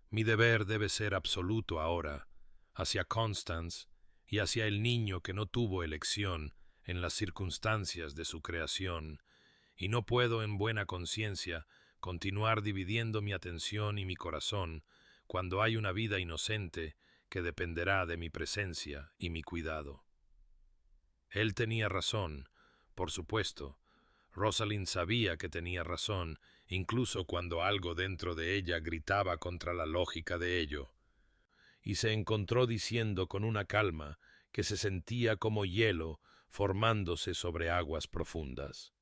Mi deber debe ser absoluto ahora, hacia Constance y hacia el niño que no tuvo elección en las circunstancias de su creación, y no puedo en buena conciencia continuar dividiendo mi atención y mi corazón cuando hay una vida inocente que dependerá de mi presencia y mi cuidado». Él tenía razón, por supuesto. Rosalind sabía que tenía razón, incluso cuando algo dentro de ella gritaba contra la lógica de ello, y se encontró diciendo con una calma que se sentía como hielo formándose sobre aguas profundas: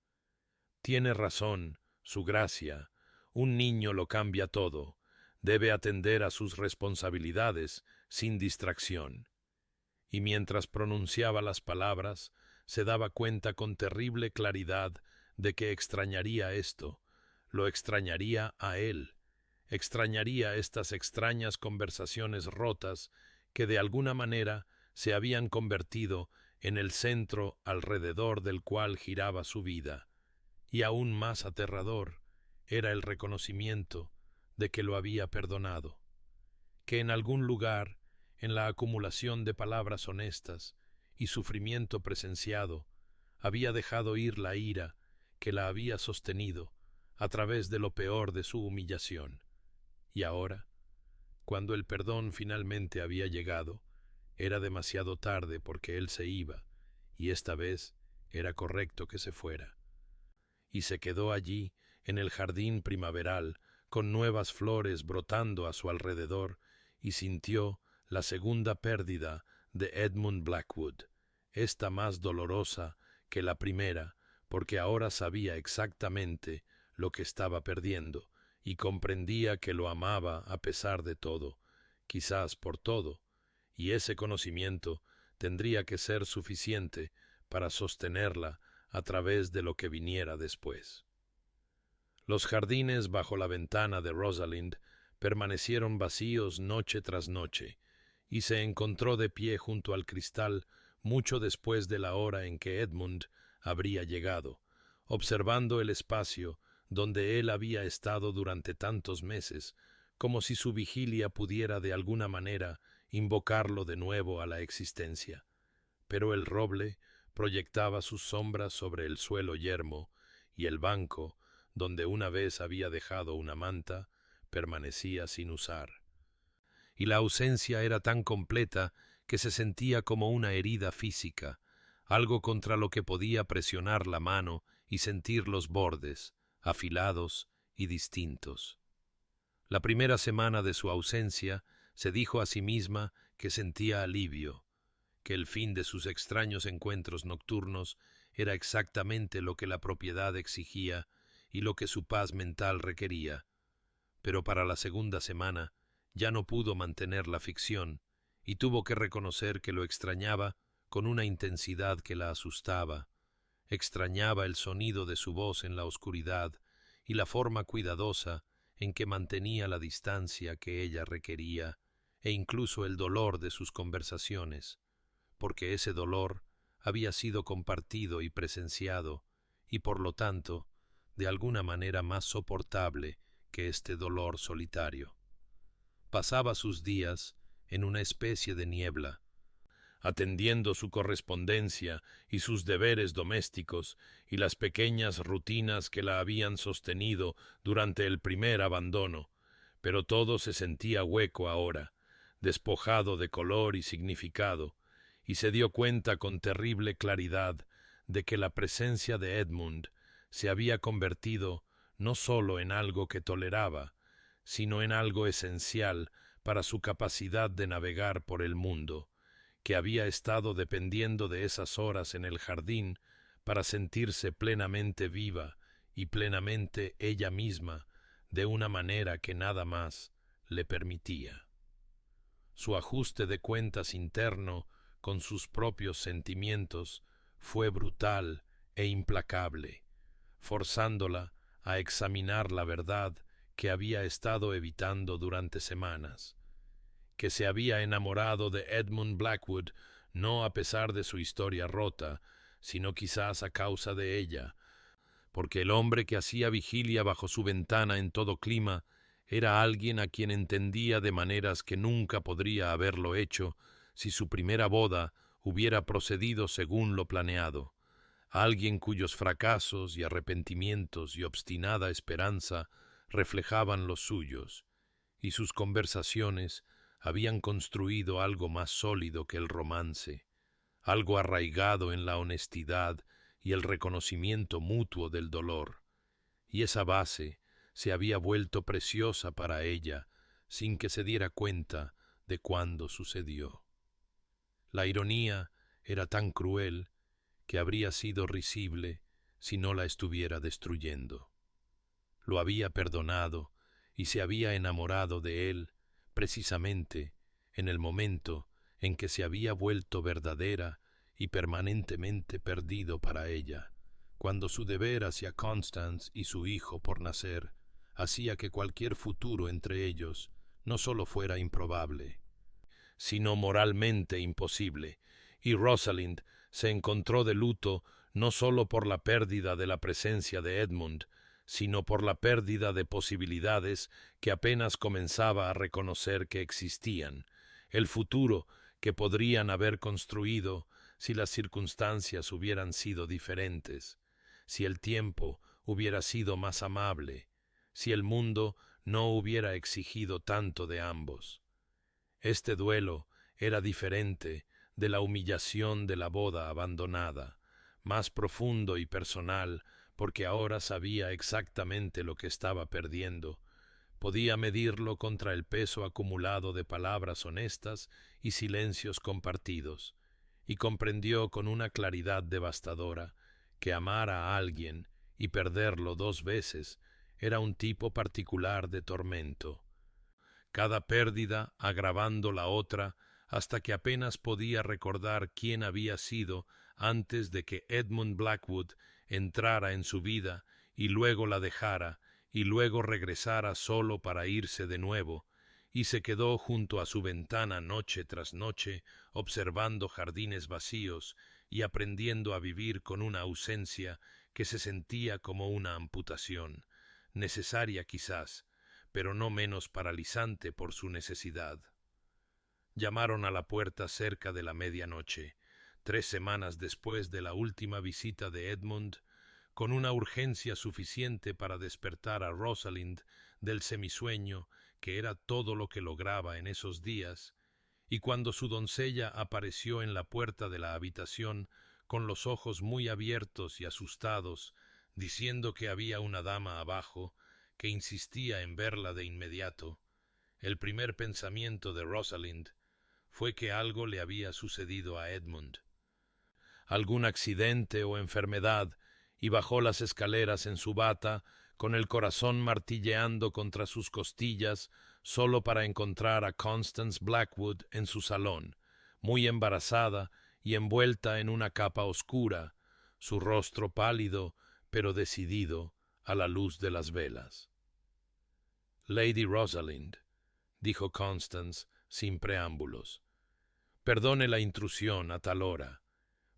«Tiene razón, su gracia. Un niño lo cambia todo. Debe atender a sus responsabilidades sin distracción». Y mientras pronunciaba las palabras, se daba cuenta con terrible claridad de que extrañaría esto, lo extrañaría a él, extrañaría estas extrañas conversaciones rotas que de alguna manera se habían convertido en el centro alrededor del cual giraba su vida, y aún más aterrador era el reconocimiento de que lo había perdonado, que en algún lugar, en la acumulación de palabras honestas y sufrimiento presenciado, había dejado ir la ira que la había sostenido a través de lo peor de su humillación. Y ahora, cuando el perdón finalmente había llegado, era demasiado tarde porque él se iba, y esta vez era correcto que se fuera. Y se quedó allí, en el jardín primaveral, con nuevas flores brotando a su alrededor, y sintió la segunda pérdida de Edmund Blackwood, esta más dolorosa que la primera, porque ahora sabía exactamente lo que estaba perdiendo y comprendía que lo amaba a pesar de todo, quizás por todo, y ese conocimiento tendría que ser suficiente para sostenerla a través de lo que viniera después. Los jardines bajo la ventana de Rosalind permanecieron vacíos noche tras noche, y se encontró de pie junto al cristal mucho después de la hora en que Edmund habría llegado, observando el espacio donde él había estado durante tantos meses, como si su vigilia pudiera de alguna manera invocarlo de nuevo a la existencia. Pero el roble proyectaba sus sombras sobre el suelo yermo, y el banco, donde una vez había dejado una manta, permanecía sin usar. Y la ausencia era tan completa que se sentía como una herida física, algo contra lo que podía presionar la mano y sentir los bordes, afilados y distintos. La primera semana de su ausencia se dijo a sí misma que sentía alivio, que el fin de sus extraños encuentros nocturnos era exactamente lo que la propiedad exigía y lo que su paz mental requería. Pero para la segunda semana ya no pudo mantener la ficción y tuvo que reconocer que lo extrañaba con una intensidad que la asustaba. Extrañaba el sonido de su voz en la oscuridad y la forma cuidadosa en que mantenía la distancia que ella requería, e incluso el dolor de sus conversaciones, porque ese dolor había sido compartido y presenciado, y por lo tanto, de alguna manera más soportable que este dolor solitario. Pasaba sus días en una especie de niebla, atendiendo su correspondencia y sus deberes domésticos y las pequeñas rutinas que la habían sostenido durante el primer abandono, pero todo se sentía hueco ahora, despojado de color y significado, y se dio cuenta con terrible claridad de que la presencia de Edmund se había convertido no sólo en algo que toleraba, sino en algo esencial para su capacidad de navegar por el mundo, que había estado dependiendo de esas horas en el jardín para sentirse plenamente viva y plenamente ella misma de una manera que nada más le permitía. Su ajuste de cuentas interno con sus propios sentimientos fue brutal e implacable, forzándola a examinar la verdad que había estado evitando durante semanas, que se había enamorado de Edmund Blackwood no a pesar de su historia rota, sino quizás a causa de ella, porque el hombre que hacía vigilia bajo su ventana en todo clima era alguien a quien entendía de maneras que nunca podría haberlo hecho si su primera boda hubiera procedido según lo planeado, alguien cuyos fracasos y arrepentimientos y obstinada esperanza reflejaban los suyos, y sus conversaciones habían construido algo más sólido que el romance, algo arraigado en la honestidad y el reconocimiento mutuo del dolor, y esa base se había vuelto preciosa para ella sin que se diera cuenta de cuándo sucedió. La ironía era tan cruel que habría sido risible si no la estuviera destruyendo. Lo había perdonado y se había enamorado de él precisamente en el momento en que se había vuelto verdadera y permanentemente perdido para ella, cuando su deber hacia Constance y su hijo por nacer hacía que cualquier futuro entre ellos no solo fuera improbable, sino moralmente imposible, y Rosalind se encontró de luto no solo por la pérdida de la presencia de Edmund, sino por la pérdida de posibilidades que apenas comenzaba a reconocer que existían, el futuro que podrían haber construido si las circunstancias hubieran sido diferentes, si el tiempo hubiera sido más amable, si el mundo no hubiera exigido tanto de ambos. Este duelo era diferente de la humillación de la boda abandonada, más profundo y personal, porque ahora sabía exactamente lo que estaba perdiendo, Podía medirlo contra el peso acumulado de palabras honestas y silencios compartidos, y comprendió con una claridad devastadora que amar a alguien y perderlo 2 veces era un tipo particular de tormento, cada pérdida agravando la otra hasta que apenas podía recordar quién había sido antes de que Edmund Blackwood entrara en su vida y luego la dejara y luego regresara solo para irse de nuevo, y se quedó junto a su ventana noche tras noche, observando jardines vacíos y aprendiendo a vivir con una ausencia que se sentía como una amputación, necesaria quizás, pero no menos paralizante por su necesidad. Llamaron a la puerta cerca de la medianoche, 3 semanas después de la última visita de Edmund, con una urgencia suficiente para despertar a Rosalind del semisueño que era todo lo que lograba en esos días, y cuando su doncella apareció en la puerta de la habitación con los ojos muy abiertos y asustados, diciendo que había una dama abajo que insistía en verla de inmediato, el primer pensamiento de Rosalind fue que algo le había sucedido a Edmund, algún accidente o enfermedad, y bajó las escaleras en su bata, con el corazón martilleando contra sus costillas, solo para encontrar a Constance Blackwood en su salón, muy embarazada y envuelta en una capa oscura, su rostro pálido pero decidido a la luz de las velas. «Lady Rosalind», dijo Constance sin preámbulos, «perdone la intrusión a tal hora,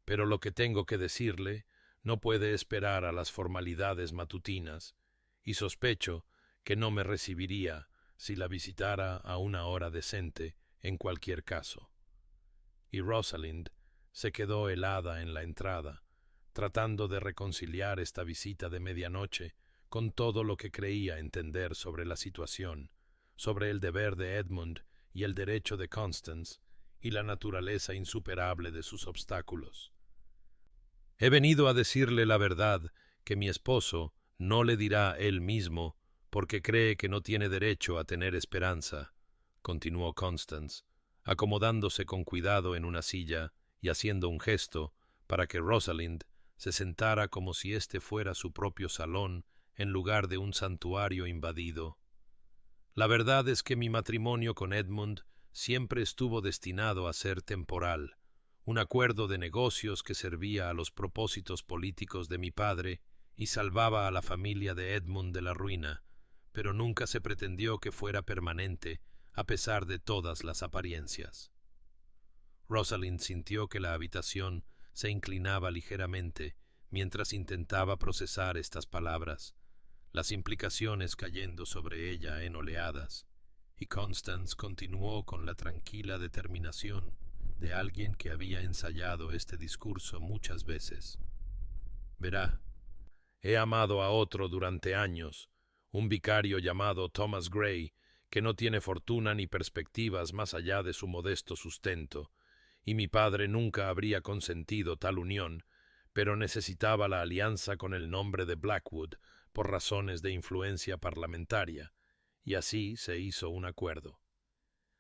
pero lo que tengo que decirle no puede esperar a las formalidades matutinas, y sospecho que no me recibiría si la visitara a una hora decente en cualquier caso». Y Rosalind se quedó helada en la entrada, tratando de reconciliar esta visita de medianoche con todo lo que creía entender sobre la situación, sobre el deber de Edmund y el derecho de Constance, y la naturaleza insuperable de sus obstáculos. «He venido a decirle la verdad que mi esposo no le dirá él mismo porque cree que no tiene derecho a tener esperanza», continuó Constance, acomodándose con cuidado en una silla y haciendo un gesto para que Rosalind se sentara como si este fuera su propio salón en lugar de un santuario invadido. «La verdad es que mi matrimonio con Edmund siempre estuvo destinado a ser temporal, un acuerdo de negocios que servía a los propósitos políticos de mi padre y salvaba a la familia de Edmund de la ruina, pero nunca se pretendió que fuera permanente, a pesar de todas las apariencias». Rosalind sintió que la habitación se inclinaba ligeramente mientras intentaba procesar estas palabras, las implicaciones cayendo sobre ella en oleadas, y Constance continuó con la tranquila determinación de alguien que había ensayado este discurso muchas veces. «Verá, he amado a otro durante años, un vicario llamado Thomas Gray, que no tiene fortuna ni perspectivas más allá de su modesto sustento, y mi padre nunca habría consentido tal unión, pero necesitaba la alianza con el nombre de Blackwood por razones de influencia parlamentaria, y así se hizo un acuerdo.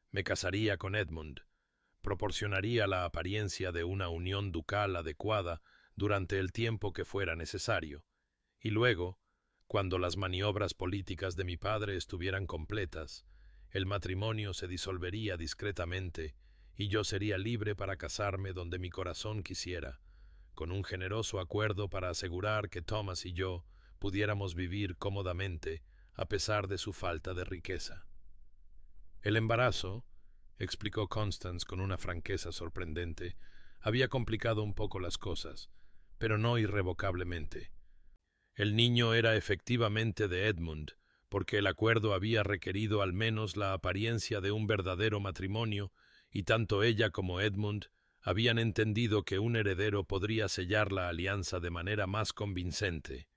Me casaría con Edmund, proporcionaría la apariencia de una unión ducal adecuada durante el tiempo que fuera necesario, y luego, cuando las maniobras políticas de mi padre estuvieran completas, el matrimonio se disolvería discretamente y yo sería libre para casarme donde mi corazón quisiera, con un generoso acuerdo para asegurar que Thomas y yo pudiéramos vivir cómodamente a pesar de su falta de riqueza. El embarazo, explicó Constance con una franqueza sorprendente, había complicado un poco las cosas, pero no irrevocablemente. El niño era efectivamente de Edmund, porque el acuerdo había requerido al menos la apariencia de un verdadero matrimonio, y tanto ella como Edmund habían entendido que un heredero podría sellar la alianza de manera más convincente,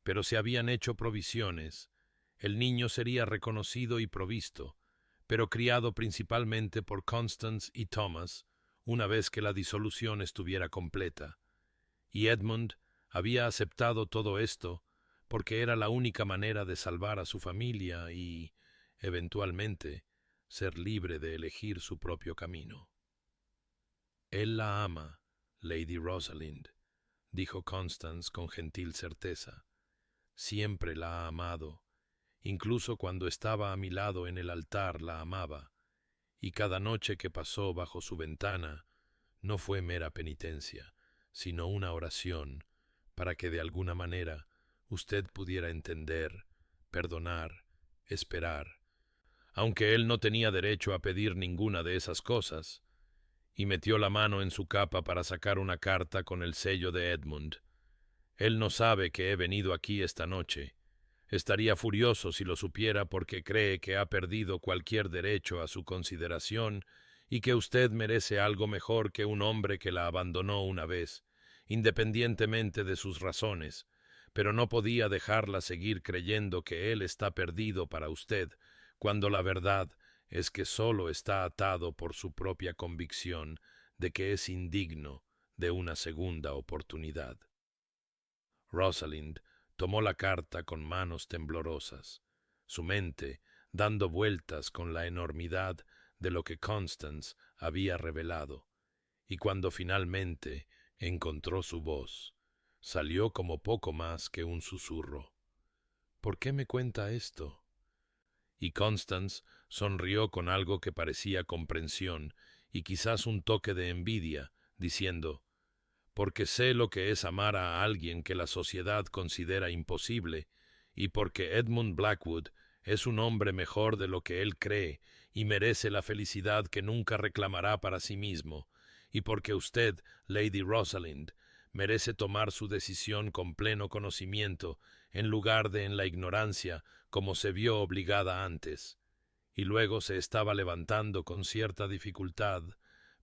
pero se habían hecho provisiones. El niño sería reconocido y provisto, pero criado principalmente por Constance y Thomas, una vez que la disolución estuviera completa. Y Edmund había aceptado todo esto porque era la única manera de salvar a su familia y eventualmente, ser libre de elegir su propio camino. Él la ama, Lady Rosalind, dijo Constance con gentil certeza. Siempre la ha amado, incluso cuando estaba a mi lado en el altar la amaba, y cada noche que pasó bajo su ventana no fue mera penitencia, sino una oración, para que de alguna manera usted pudiera entender, perdonar, esperar, aunque él no tenía derecho a pedir ninguna de esas cosas, y metió la mano en su capa para sacar una carta con el sello de Edmund. Él no sabe que he venido aquí esta noche. Estaría furioso si lo supiera porque cree que ha perdido cualquier derecho a su consideración y que usted merece algo mejor que un hombre que la abandonó una vez, independientemente de sus razones, pero no podía dejarla seguir creyendo que él está perdido para usted, cuando la verdad es que solo está atado por su propia convicción de que es indigno de una segunda oportunidad. Rosalind tomó la carta con manos temblorosas, su mente dando vueltas con la enormidad de lo que Constance había revelado, y cuando finalmente encontró su voz, salió como poco más que un susurro. ¿Por qué me cuenta esto? Y Constance sonrió con algo que parecía comprensión y quizás un toque de envidia, diciendo: porque sé lo que es amar a alguien que la sociedad considera imposible, y porque Edmund Blackwood es un hombre mejor de lo que él cree y merece la felicidad que nunca reclamará para sí mismo, y porque usted, Lady Rosalind, merece tomar su decisión con pleno conocimiento, en lugar de en la ignorancia, como se vio obligada antes. Y luego se estaba levantando con cierta dificultad,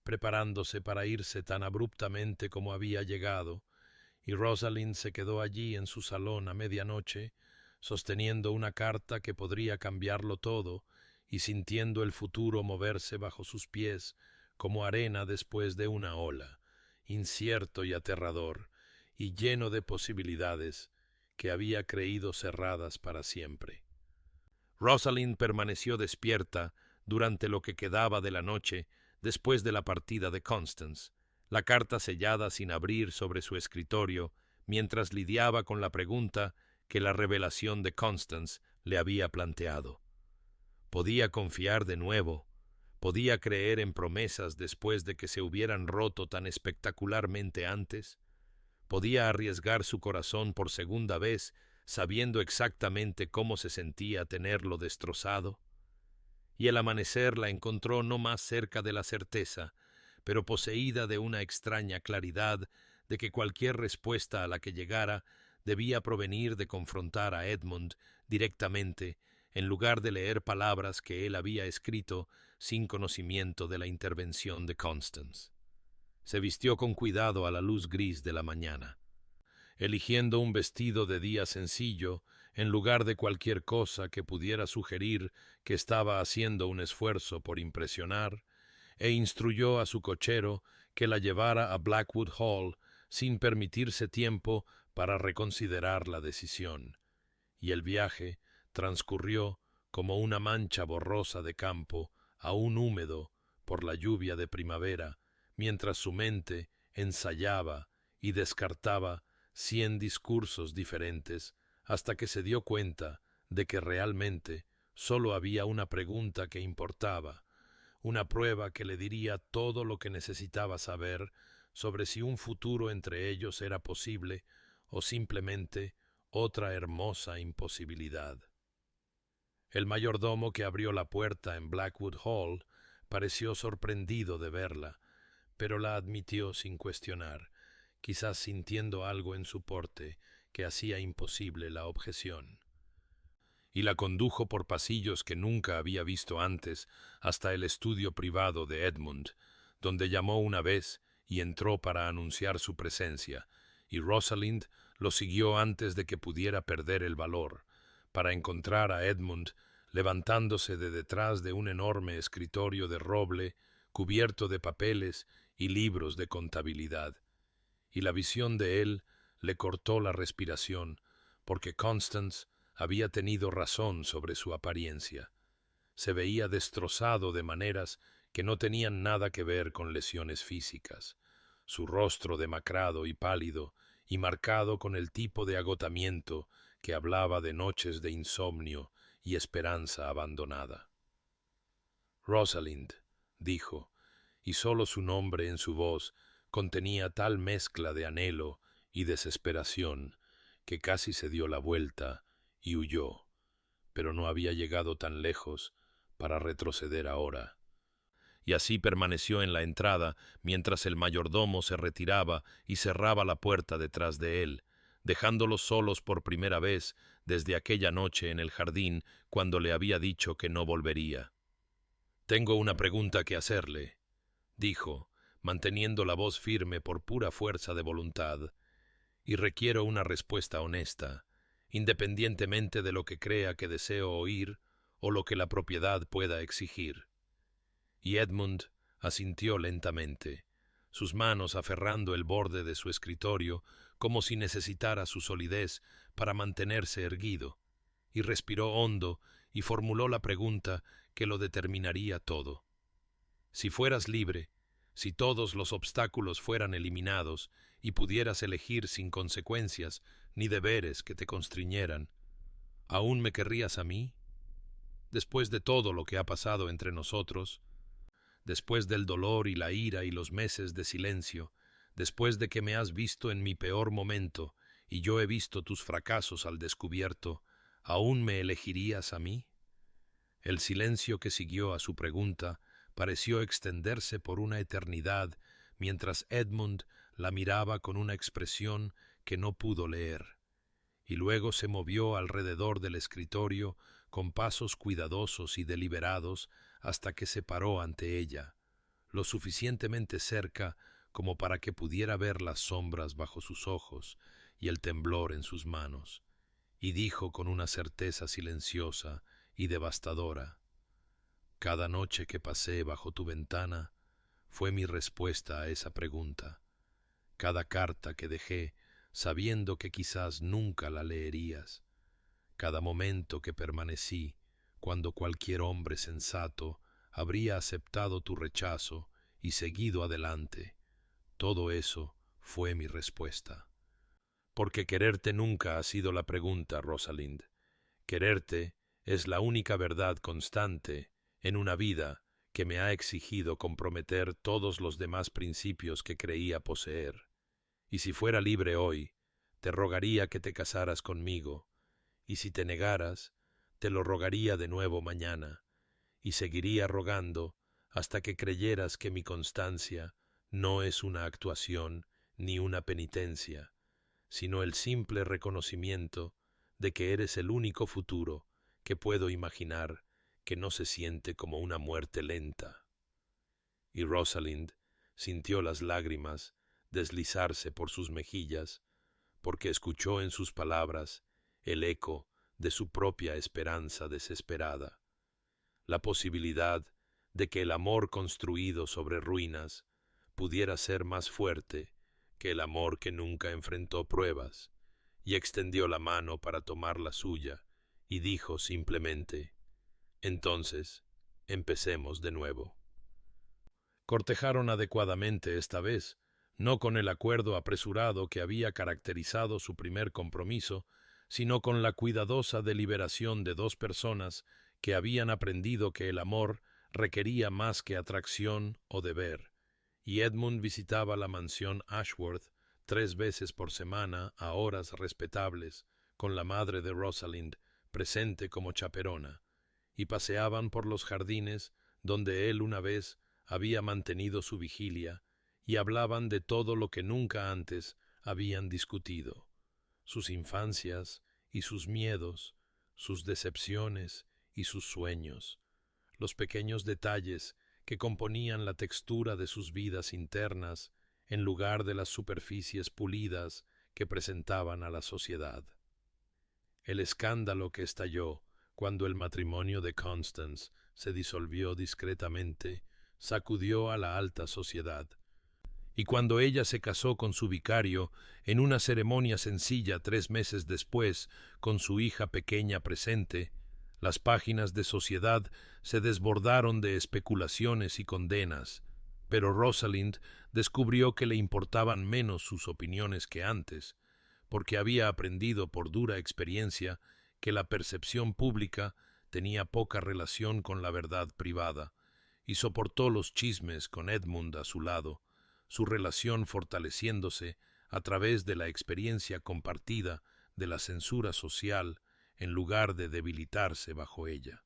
preparándose para irse tan abruptamente como había llegado, y Rosalind se quedó allí en su salón a medianoche, sosteniendo una carta que podría cambiarlo todo, y sintiendo el futuro moverse bajo sus pies como arena después de una ola, incierto y aterrador, y lleno de posibilidades que había creído cerradas para siempre. Rosalind permaneció despierta durante lo que quedaba de la noche después de la partida de Constance, la carta sellada sin abrir sobre su escritorio, mientras lidiaba con la pregunta que la revelación de Constance le había planteado. ¿Podía confiar de nuevo? ¿Podía creer en promesas después de que se hubieran roto tan espectacularmente antes? ¿Podía arriesgar su corazón por segunda vez, sabiendo exactamente cómo se sentía tenerlo destrozado? Y el amanecer la encontró no más cerca de la certeza, pero poseída de una extraña claridad de que cualquier respuesta a la que llegara debía provenir de confrontar a Edmund directamente, en lugar de leer palabras que él había escrito sin conocimiento de la intervención de Constance. Se vistió con cuidado a la luz gris de la mañana, eligiendo un vestido de día sencillo en lugar de cualquier cosa que pudiera sugerir que estaba haciendo un esfuerzo por impresionar, e instruyó a su cochero que la llevara a Blackwood Hall sin permitirse tiempo para reconsiderar la decisión, y el viaje transcurrió como una mancha borrosa de campo, aún húmedo por la lluvia de primavera, mientras su mente ensayaba y descartaba 100 discursos diferentes, hasta que se dio cuenta de que realmente solo había una pregunta que importaba, una prueba que le diría todo lo que necesitaba saber sobre si un futuro entre ellos era posible o simplemente otra hermosa imposibilidad. El mayordomo que abrió la puerta en Blackwood Hall pareció sorprendido de verla, pero la admitió sin cuestionar, quizás sintiendo algo en su porte que hacía imposible la objeción. Y la condujo por pasillos que nunca había visto antes hasta el estudio privado de Edmund, donde llamó una vez y entró para anunciar su presencia, y Rosalind lo siguió antes de que pudiera perder el valor, para encontrar a Edmund levantándose de detrás de un enorme escritorio de roble cubierto de papeles y libros de contabilidad, y la visión de él le cortó la respiración, porque Constance había tenido razón sobre su apariencia. Se veía destrozado de maneras que no tenían nada que ver con lesiones físicas. Su rostro demacrado y pálido, y marcado con el tipo de agotamiento que hablaba de noches de insomnio y esperanza abandonada. «Rosalind», dijo, y sólo su nombre en su voz contenía tal mezcla de anhelo y desesperación que casi se dio la vuelta y huyó, pero no había llegado tan lejos para retroceder ahora. Y así permaneció en la entrada mientras el mayordomo se retiraba y cerraba la puerta detrás de él, dejándolos solos por primera vez desde aquella noche en el jardín cuando le había dicho que no volvería. «Tengo una pregunta que hacerle», dijo, manteniendo la voz firme por pura fuerza de voluntad, «y requiero una respuesta honesta, independientemente de lo que crea que deseo oír o lo que la propiedad pueda exigir». Y Edmund asintió lentamente, sus manos aferrando el borde de su escritorio como si necesitara su solidez para mantenerse erguido, y respiró hondo y formuló la pregunta que lo determinaría todo. «Si fueras libre, si todos los obstáculos fueran eliminados y pudieras elegir sin consecuencias ni deberes que te constriñeran, ¿aún me querrías a mí? Después de todo lo que ha pasado entre nosotros, después del dolor y la ira y los meses de silencio, después de que me has visto en mi peor momento y yo he visto tus fracasos al descubierto, ¿aún me elegirías a mí?» El silencio que siguió a su pregunta pareció extenderse por una eternidad mientras Edmund la miraba con una expresión que no pudo leer, y luego se movió alrededor del escritorio con pasos cuidadosos y deliberados hasta que se paró ante ella, lo suficientemente cerca como para que pudiera ver las sombras bajo sus ojos y el temblor en sus manos, y dijo con una certeza silenciosa y devastadora: «Cada noche que pasé bajo tu ventana fue mi respuesta a esa pregunta. Cada carta que dejé, sabiendo que quizás nunca la leerías. Cada momento que permanecí, cuando cualquier hombre sensato habría aceptado tu rechazo y seguido adelante. Todo eso fue mi respuesta. Porque quererte nunca ha sido la pregunta, Rosalind. Quererte es la única verdad constante en una vida que me ha exigido comprometer todos los demás principios que creía poseer. Y si fuera libre hoy, te rogaría que te casaras conmigo, y si te negaras, te lo rogaría de nuevo mañana, y seguiría rogando hasta que creyeras que mi constancia no es una actuación ni una penitencia, sino el simple reconocimiento de que eres el único futuro que puedo imaginar que no se siente como una muerte lenta». Y Rosalind sintió las lágrimas deslizarse por sus mejillas, porque escuchó en sus palabras el eco de su propia esperanza desesperada, la posibilidad de que el amor construido sobre ruinas pudiera ser más fuerte que el amor que nunca enfrentó pruebas, y extendió la mano para tomar la suya, y dijo simplemente: «Entonces, empecemos de nuevo». Cortejaron adecuadamente esta vez, no con el acuerdo apresurado que había caracterizado su primer compromiso, sino con la cuidadosa deliberación de dos personas que habían aprendido que el amor requería más que atracción o deber, y Edmund visitaba la mansión Ashworth 3 veces por semana a horas respetables, con la madre de Rosalind presente como chaperona, y paseaban por los jardines donde él una vez había mantenido su vigilia, y hablaban de todo lo que nunca antes habían discutido: sus infancias y sus miedos, sus decepciones y sus sueños, los pequeños detalles que componían la textura de sus vidas internas en lugar de las superficies pulidas que presentaban a la sociedad. El escándalo que estalló cuando el matrimonio de Constance se disolvió discretamente sacudió a la alta sociedad, y cuando ella se casó con su vicario en una ceremonia sencilla 3 meses después, con su hija pequeña presente, Las páginas de Sociedad se desbordaron de especulaciones y condenas, pero Rosalind descubrió que le importaban menos sus opiniones que antes, porque había aprendido por dura experiencia que la percepción pública tenía poca relación con la verdad privada, y soportó los chismes con Edmund a su lado, su relación fortaleciéndose a través de la experiencia compartida de la censura social en lugar de debilitarse bajo ella.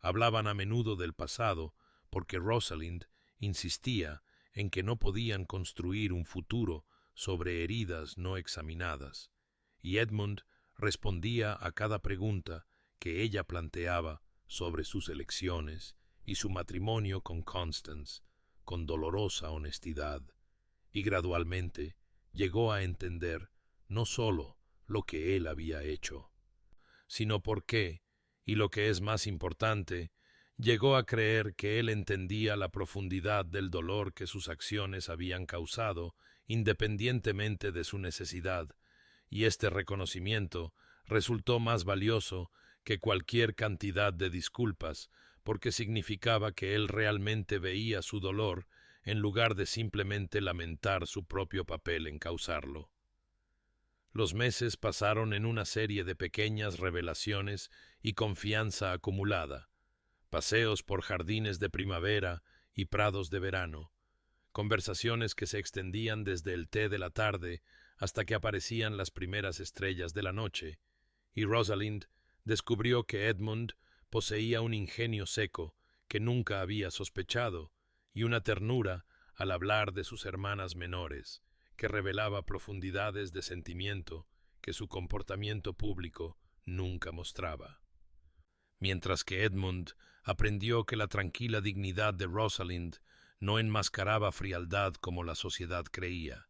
Hablaban a menudo del pasado porque Rosalind insistía en que no podían construir un futuro sobre heridas no examinadas, y Edmund respondía a cada pregunta que ella planteaba sobre sus elecciones y su matrimonio con Constance, con dolorosa honestidad, y gradualmente llegó a entender no sólo lo que él había hecho, sino por qué, y lo que es más importante, llegó a creer que él entendía la profundidad del dolor que sus acciones habían causado, independientemente de su necesidad, y este reconocimiento resultó más valioso que cualquier cantidad de disculpas, porque significaba que él realmente veía su dolor en lugar de simplemente lamentar su propio papel en causarlo. Los meses pasaron en una serie de pequeñas revelaciones y confianza acumulada, paseos por jardines de primavera y prados de verano, conversaciones que se extendían desde el té de la tarde hasta que aparecían las primeras estrellas de la noche, y Rosalind descubrió que Edmund poseía un ingenio seco que nunca había sospechado y una ternura al hablar de sus hermanas menores, que revelaba profundidades de sentimiento que su comportamiento público nunca mostraba. Mientras que Edmund aprendió que la tranquila dignidad de Rosalind no enmascaraba frialdad como la sociedad creía,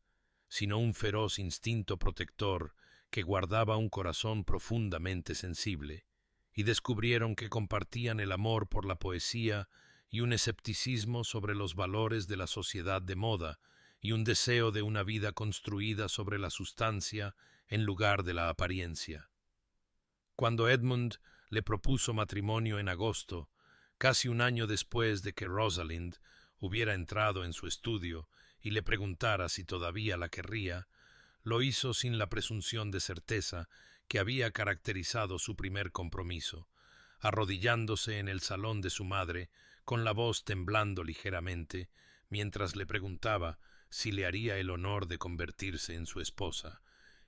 sino un feroz instinto protector que guardaba un corazón profundamente sensible, y descubrieron que compartían el amor por la poesía y un escepticismo sobre los valores de la sociedad de moda, y un deseo de una vida construida sobre la sustancia en lugar de la apariencia. Cuando Edmund le propuso matrimonio en agosto, casi un año después de que Rosalind hubiera entrado en su estudio y le preguntara si todavía la querría, lo hizo sin la presunción de certeza que había caracterizado su primer compromiso, arrodillándose en el salón de su madre, con la voz temblando ligeramente, mientras le preguntaba si le haría el honor de convertirse en su esposa,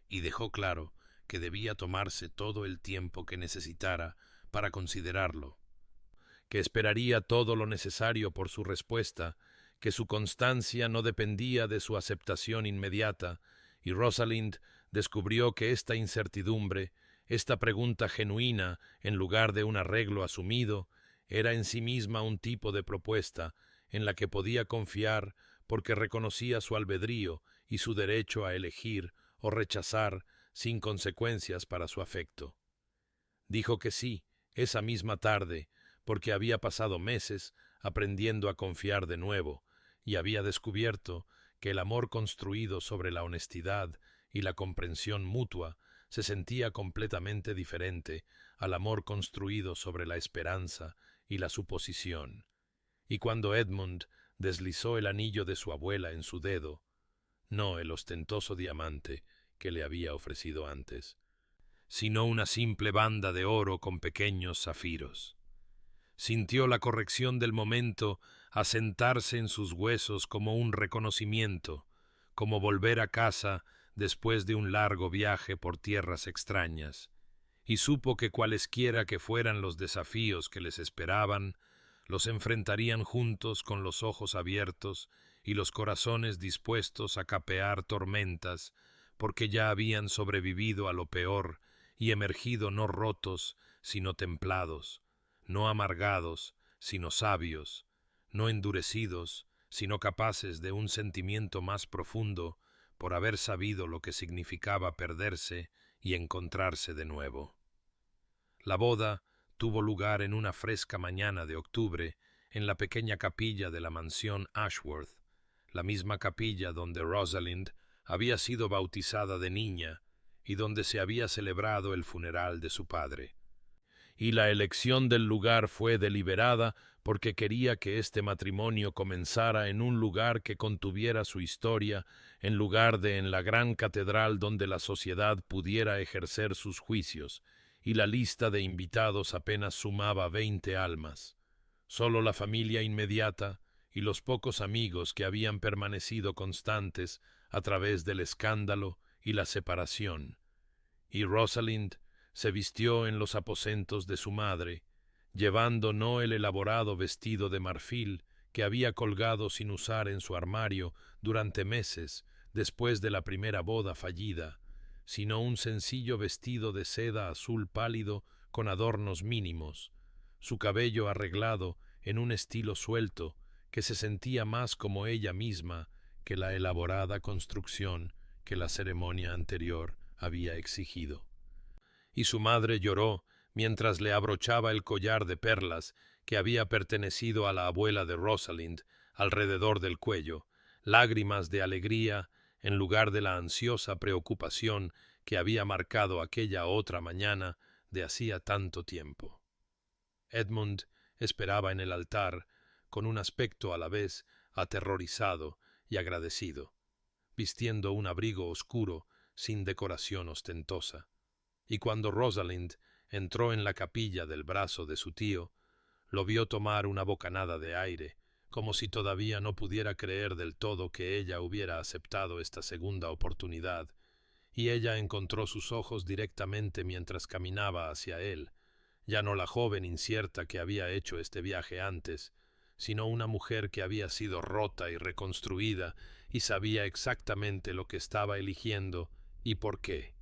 y dejó claro que debía tomarse todo el tiempo que necesitara para considerarlo, que esperaría todo lo necesario por su respuesta, que su constancia no dependía de su aceptación inmediata, y Rosalind descubrió que esta incertidumbre, esta pregunta genuina en lugar de un arreglo asumido, era en sí misma un tipo de propuesta en la que podía confiar porque reconocía su albedrío y su derecho a elegir o rechazar sin consecuencias para su afecto. Dijo que sí, esa misma tarde, porque había pasado meses aprendiendo a confiar de nuevo, y había descubierto que el amor construido sobre la honestidad y la comprensión mutua se sentía completamente diferente al amor construido sobre la esperanza y la suposición. Y cuando Edmund deslizó el anillo de su abuela en su dedo, no el ostentoso diamante que le había ofrecido antes, sino una simple banda de oro con pequeños zafiros, sintió la corrección del momento asentarse en sus huesos como un reconocimiento, como volver a casa después de un largo viaje por tierras extrañas, y supo que cualesquiera que fueran los desafíos que les esperaban, los enfrentarían juntos con los ojos abiertos y los corazones dispuestos a capear tormentas, porque ya habían sobrevivido a lo peor y emergido no rotos, sino templados, no amargados, sino sabios, no endurecidos, sino capaces de un sentimiento más profundo por haber sabido lo que significaba perderse y encontrarse de nuevo. La boda tuvo lugar en una fresca mañana de octubre en la pequeña capilla de la mansión Ashworth, la misma capilla donde Rosalind había sido bautizada de niña y donde se había celebrado el funeral de su padre. y la elección del lugar fue deliberada porque quería que este matrimonio comenzara en un lugar que contuviera su historia, en lugar de en la gran catedral donde la sociedad pudiera ejercer sus juicios, y la lista de invitados apenas sumaba 20 almas. Solo la familia inmediata y los pocos amigos que habían permanecido constantes a través del escándalo y la separación. Y Rosalind se vistió en los aposentos de su madre, llevando no el elaborado vestido de marfil que había colgado sin usar en su armario durante meses después de la primera boda fallida, sino un sencillo vestido de seda azul pálido con adornos mínimos, su cabello arreglado en un estilo suelto que se sentía más como ella misma que la elaborada construcción que la ceremonia anterior había exigido. Y su madre lloró mientras le abrochaba el collar de perlas que había pertenecido a la abuela de Rosalind alrededor del cuello, lágrimas de alegría en lugar de la ansiosa preocupación que había marcado aquella otra mañana de hacía tanto tiempo. Edmund esperaba en el altar con un aspecto a la vez aterrorizado y agradecido, vistiendo un abrigo oscuro sin decoración ostentosa. Y cuando Rosalind entró en la capilla del brazo de su tío, lo vio tomar una bocanada de aire, como si todavía no pudiera creer del todo que ella hubiera aceptado esta segunda oportunidad, y ella encontró sus ojos directamente mientras caminaba hacia él, ya no la joven incierta que había hecho este viaje antes, sino una mujer que había sido rota y reconstruida y sabía exactamente lo que estaba eligiendo y por qué.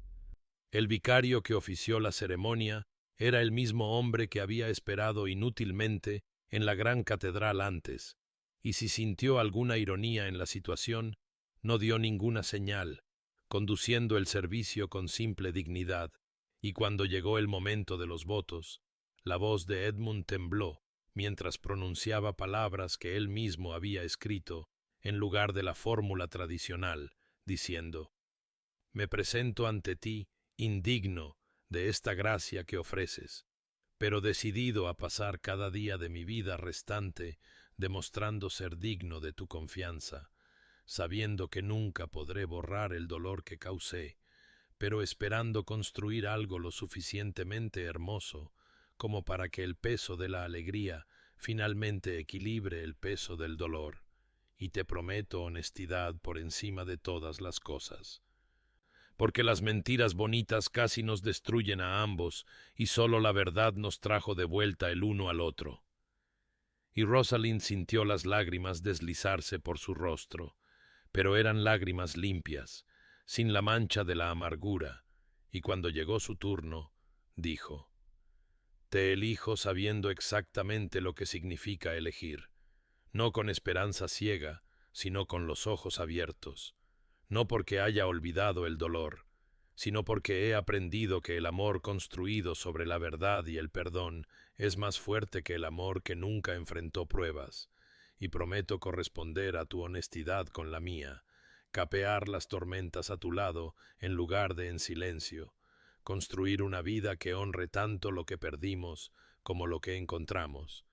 El vicario que ofició la ceremonia era el mismo hombre que había esperado inútilmente en la gran catedral antes, y si sintió alguna ironía en la situación, no dio ninguna señal, conduciendo el servicio con simple dignidad, y cuando llegó el momento de los votos, la voz de Edmund tembló mientras pronunciaba palabras que él mismo había escrito en lugar de la fórmula tradicional, diciendo: «Me presento ante ti indigno de esta gracia que ofreces, pero decidido a pasar cada día de mi vida restante demostrando ser digno de tu confianza, sabiendo que nunca podré borrar el dolor que causé, pero esperando construir algo lo suficientemente hermoso como para que el peso de la alegría finalmente equilibre el peso del dolor, y te prometo honestidad por encima de todas las cosas. Porque las mentiras bonitas casi nos destruyen a ambos, y sólo la verdad nos trajo de vuelta el uno al otro». Y Rosalind sintió las lágrimas deslizarse por su rostro, pero eran lágrimas limpias, sin la mancha de la amargura, y cuando llegó su turno, dijo: «Te elijo sabiendo exactamente lo que significa elegir, no con esperanza ciega, sino con los ojos abiertos, no porque haya olvidado el dolor, sino porque he aprendido que el amor construido sobre la verdad y el perdón es más fuerte que el amor que nunca enfrentó pruebas, y prometo corresponder a tu honestidad con la mía, capear las tormentas a tu lado en lugar de en silencio, construir una vida que honre tanto lo que perdimos como lo que encontramos».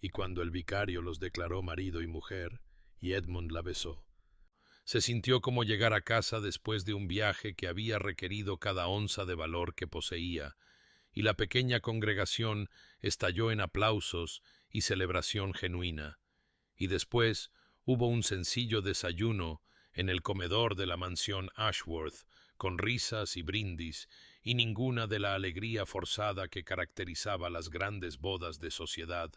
Y cuando el vicario los declaró marido y mujer, y Edmund la besó, se sintió como llegar a casa después de un viaje que había requerido cada onza de valor que poseía, y la pequeña congregación estalló en aplausos y celebración genuina. Y después hubo un sencillo desayuno en el comedor de la mansión Ashworth, con risas y brindis, y ninguna de la alegría forzada que caracterizaba las grandes bodas de sociedad,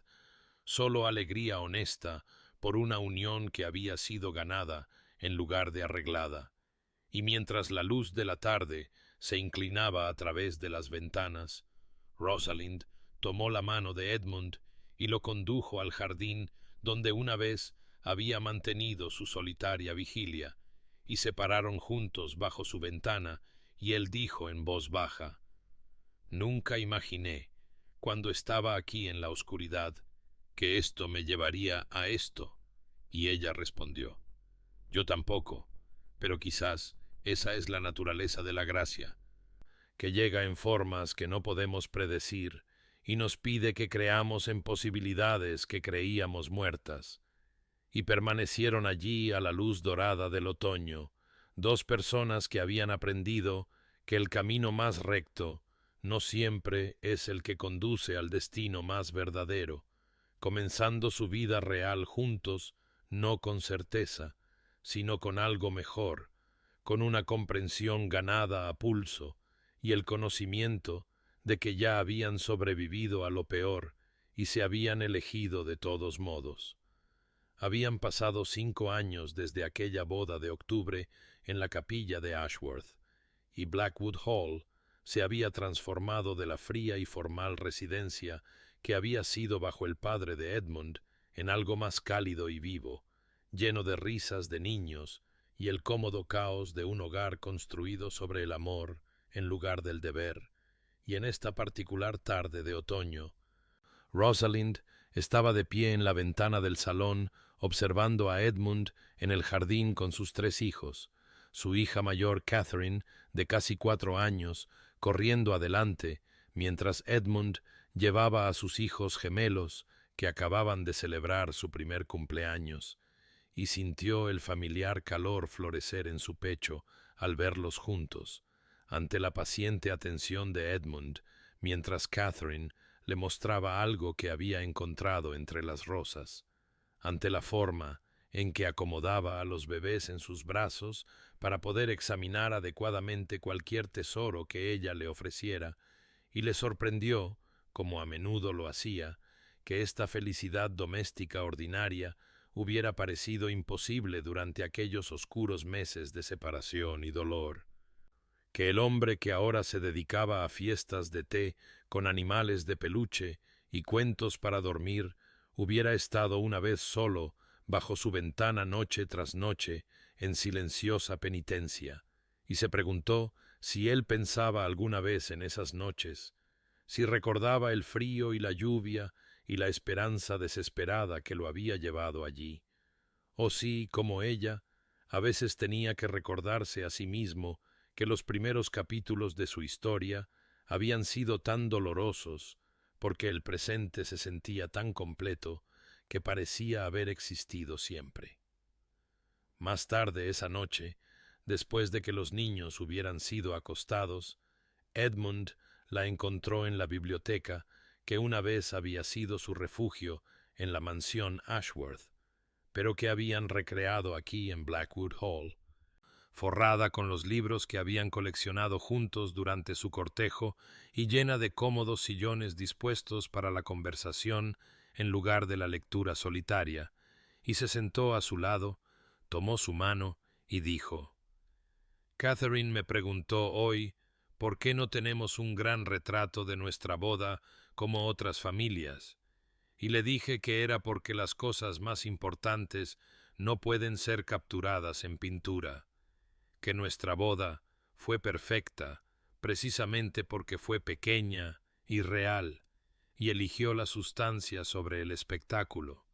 solo alegría honesta por una unión que había sido ganada en lugar de arreglada. Y mientras la luz de la tarde se inclinaba a través de las ventanas, Rosalind tomó la mano de Edmund y lo condujo al jardín donde una vez había mantenido su solitaria vigilia, y se pararon juntos bajo su ventana, y él dijo en voz baja: «Nunca imaginé, cuando estaba aquí en la oscuridad, que esto me llevaría a esto». Y ella respondió: «Yo tampoco, pero quizás esa es la naturaleza de la gracia, que llega en formas que no podemos predecir y nos pide que creamos en posibilidades que creíamos muertas. Y permanecieron allí a la luz dorada del otoño, dos personas que habían aprendido que el camino más recto no siempre es el que conduce al destino más verdadero, comenzando su vida real juntos, no con certeza, sino con algo mejor, con una comprensión ganada a pulso y el conocimiento de que ya habían sobrevivido a lo peor y se habían elegido de todos modos. Habían pasado 5 años desde aquella boda de octubre en la capilla de Ashworth, y Blackwood Hall se había transformado de la fría y formal residencia que había sido bajo el padre de Edmund en algo más cálido y vivo, lleno de risas de niños y el cómodo caos de un hogar construido sobre el amor en lugar del deber. Y en esta particular tarde de otoño, Rosalind estaba de pie en la ventana del salón observando a Edmund en el jardín con sus 3 hijos, su hija mayor Catherine, de casi 4 años, corriendo adelante, mientras Edmund llevaba a sus hijos gemelos que acababan de celebrar su primer cumpleaños, y sintió el familiar calor florecer en su pecho al verlos juntos, ante la paciente atención de Edmund, mientras Catherine le mostraba algo que había encontrado entre las rosas, ante la forma en que acomodaba a los bebés en sus brazos para poder examinar adecuadamente cualquier tesoro que ella le ofreciera, y le sorprendió, como a menudo lo hacía, que esta felicidad doméstica ordinaria hubiera parecido imposible durante aquellos oscuros meses de separación y dolor. Que el hombre que ahora se dedicaba a fiestas de té con animales de peluche y cuentos para dormir hubiera estado una vez solo bajo su ventana noche tras noche en silenciosa penitencia, y se preguntó si él pensaba alguna vez en esas noches, si recordaba el frío y la lluvia y la esperanza desesperada que lo había llevado allí, o si, como ella, a veces tenía que recordarse a sí mismo que los primeros capítulos de su historia habían sido tan dolorosos porque el presente se sentía tan completo que parecía haber existido siempre. Más tarde esa noche, después de que los niños hubieran sido acostados, Edmund la encontró en la biblioteca que una vez había sido su refugio en la mansión Ashworth, pero que habían recreado aquí en Blackwood Hall, forrada con los libros que habían coleccionado juntos durante su cortejo y llena de cómodos sillones dispuestos para la conversación en lugar de la lectura solitaria, y se sentó a su lado, tomó su mano y dijo: «Catherine me preguntó hoy por qué no tenemos un gran retrato de nuestra boda como otras familias, y le dije que era porque las cosas más importantes no pueden ser capturadas en pintura, que nuestra boda fue perfecta precisamente porque fue pequeña y real, y eligió la sustancia sobre el espectáculo».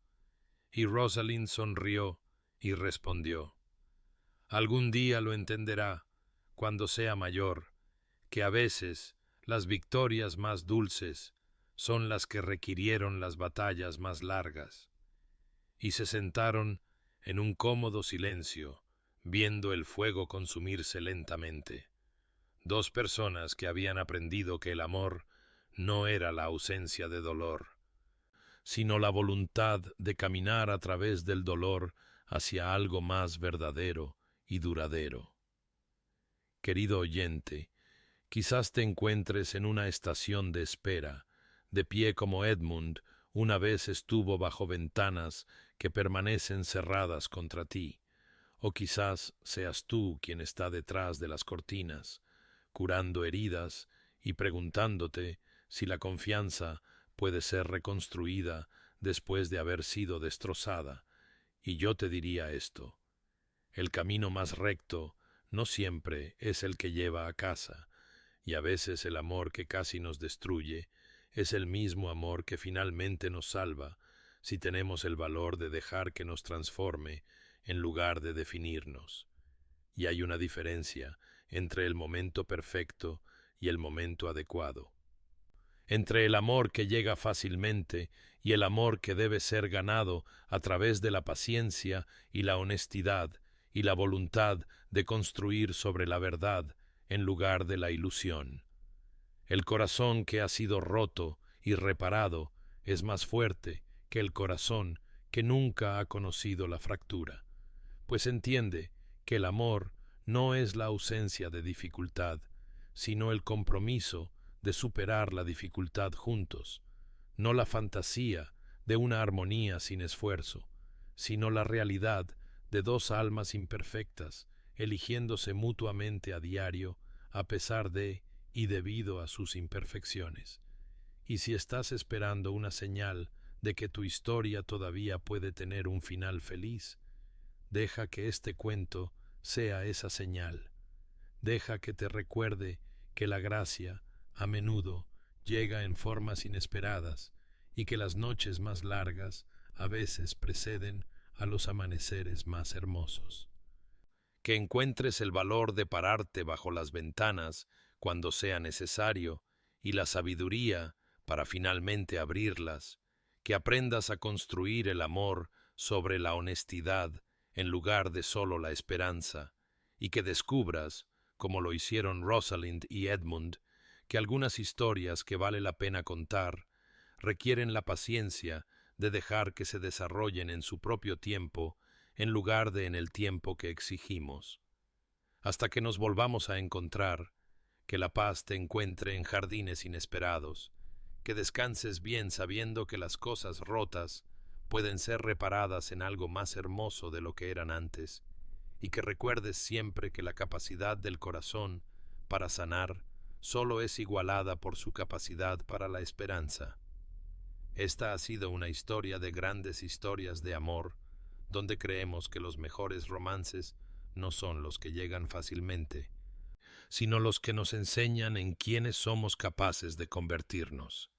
Y Rosalind sonrió y respondió: «Algún día lo entenderá, cuando sea mayor, que a veces las victorias más dulces son las que requirieron las batallas más largas». Y se sentaron en un cómodo silencio, viendo el fuego consumirse lentamente. 2 personas que habían aprendido que el amor no era la ausencia de dolor, sino la voluntad de caminar a través del dolor hacia algo más verdadero y duradero. Querido oyente, quizás te encuentres en una estación de espera, de pie como Edmund una vez estuvo bajo ventanas que permanecen cerradas contra ti, o quizás seas tú quien está detrás de las cortinas, curando heridas y preguntándote si la confianza puede ser reconstruida después de haber sido destrozada. Y yo te diría esto: el camino más recto no siempre es el que lleva a casa, y a veces el amor que casi nos destruye es el mismo amor que finalmente nos salva, si tenemos el valor de dejar que nos transforme en lugar de definirnos. Y hay una diferencia entre el momento perfecto y el momento adecuado. entre el amor que llega fácilmente y el amor que debe ser ganado a través de la paciencia y la honestidad y la voluntad de construir sobre la verdad en lugar de la ilusión. El corazón que ha sido roto y reparado es más fuerte que el corazón que nunca ha conocido la fractura, pues entiende que el amor no es la ausencia de dificultad, sino el compromiso de superar la dificultad juntos, no la fantasía de una armonía sin esfuerzo, sino la realidad de dos almas imperfectas, eligiéndose mutuamente a diario, a pesar de y debido a sus imperfecciones. Y si estás esperando una señal de que tu historia todavía puede tener un final feliz, deja que este cuento sea esa señal. Deja que te recuerde que la gracia, a menudo, llega en formas inesperadas y que las noches más largas a veces preceden a los amaneceres más hermosos. Que encuentres el valor de pararte bajo las ventanas cuando sea necesario y la sabiduría para finalmente abrirlas, que aprendas a construir el amor sobre la honestidad en lugar de solo la esperanza, y que descubras, como lo hicieron Rosalind y Edmund, que algunas historias que vale la pena contar requieren la paciencia de dejar que se desarrollen en su propio tiempo en lugar de en el tiempo que exigimos. Hasta que nos volvamos a encontrar, que la paz te encuentre en jardines inesperados, que descanses bien sabiendo que las cosas rotas pueden ser reparadas en algo más hermoso de lo que eran antes, y que recuerdes siempre que la capacidad del corazón para sanar solo es igualada por su capacidad para la esperanza. Esta ha sido una historia de grandes historias de amor, donde creemos que los mejores romances no son los que llegan fácilmente, sino los que nos enseñan en quiénes somos capaces de convertirnos.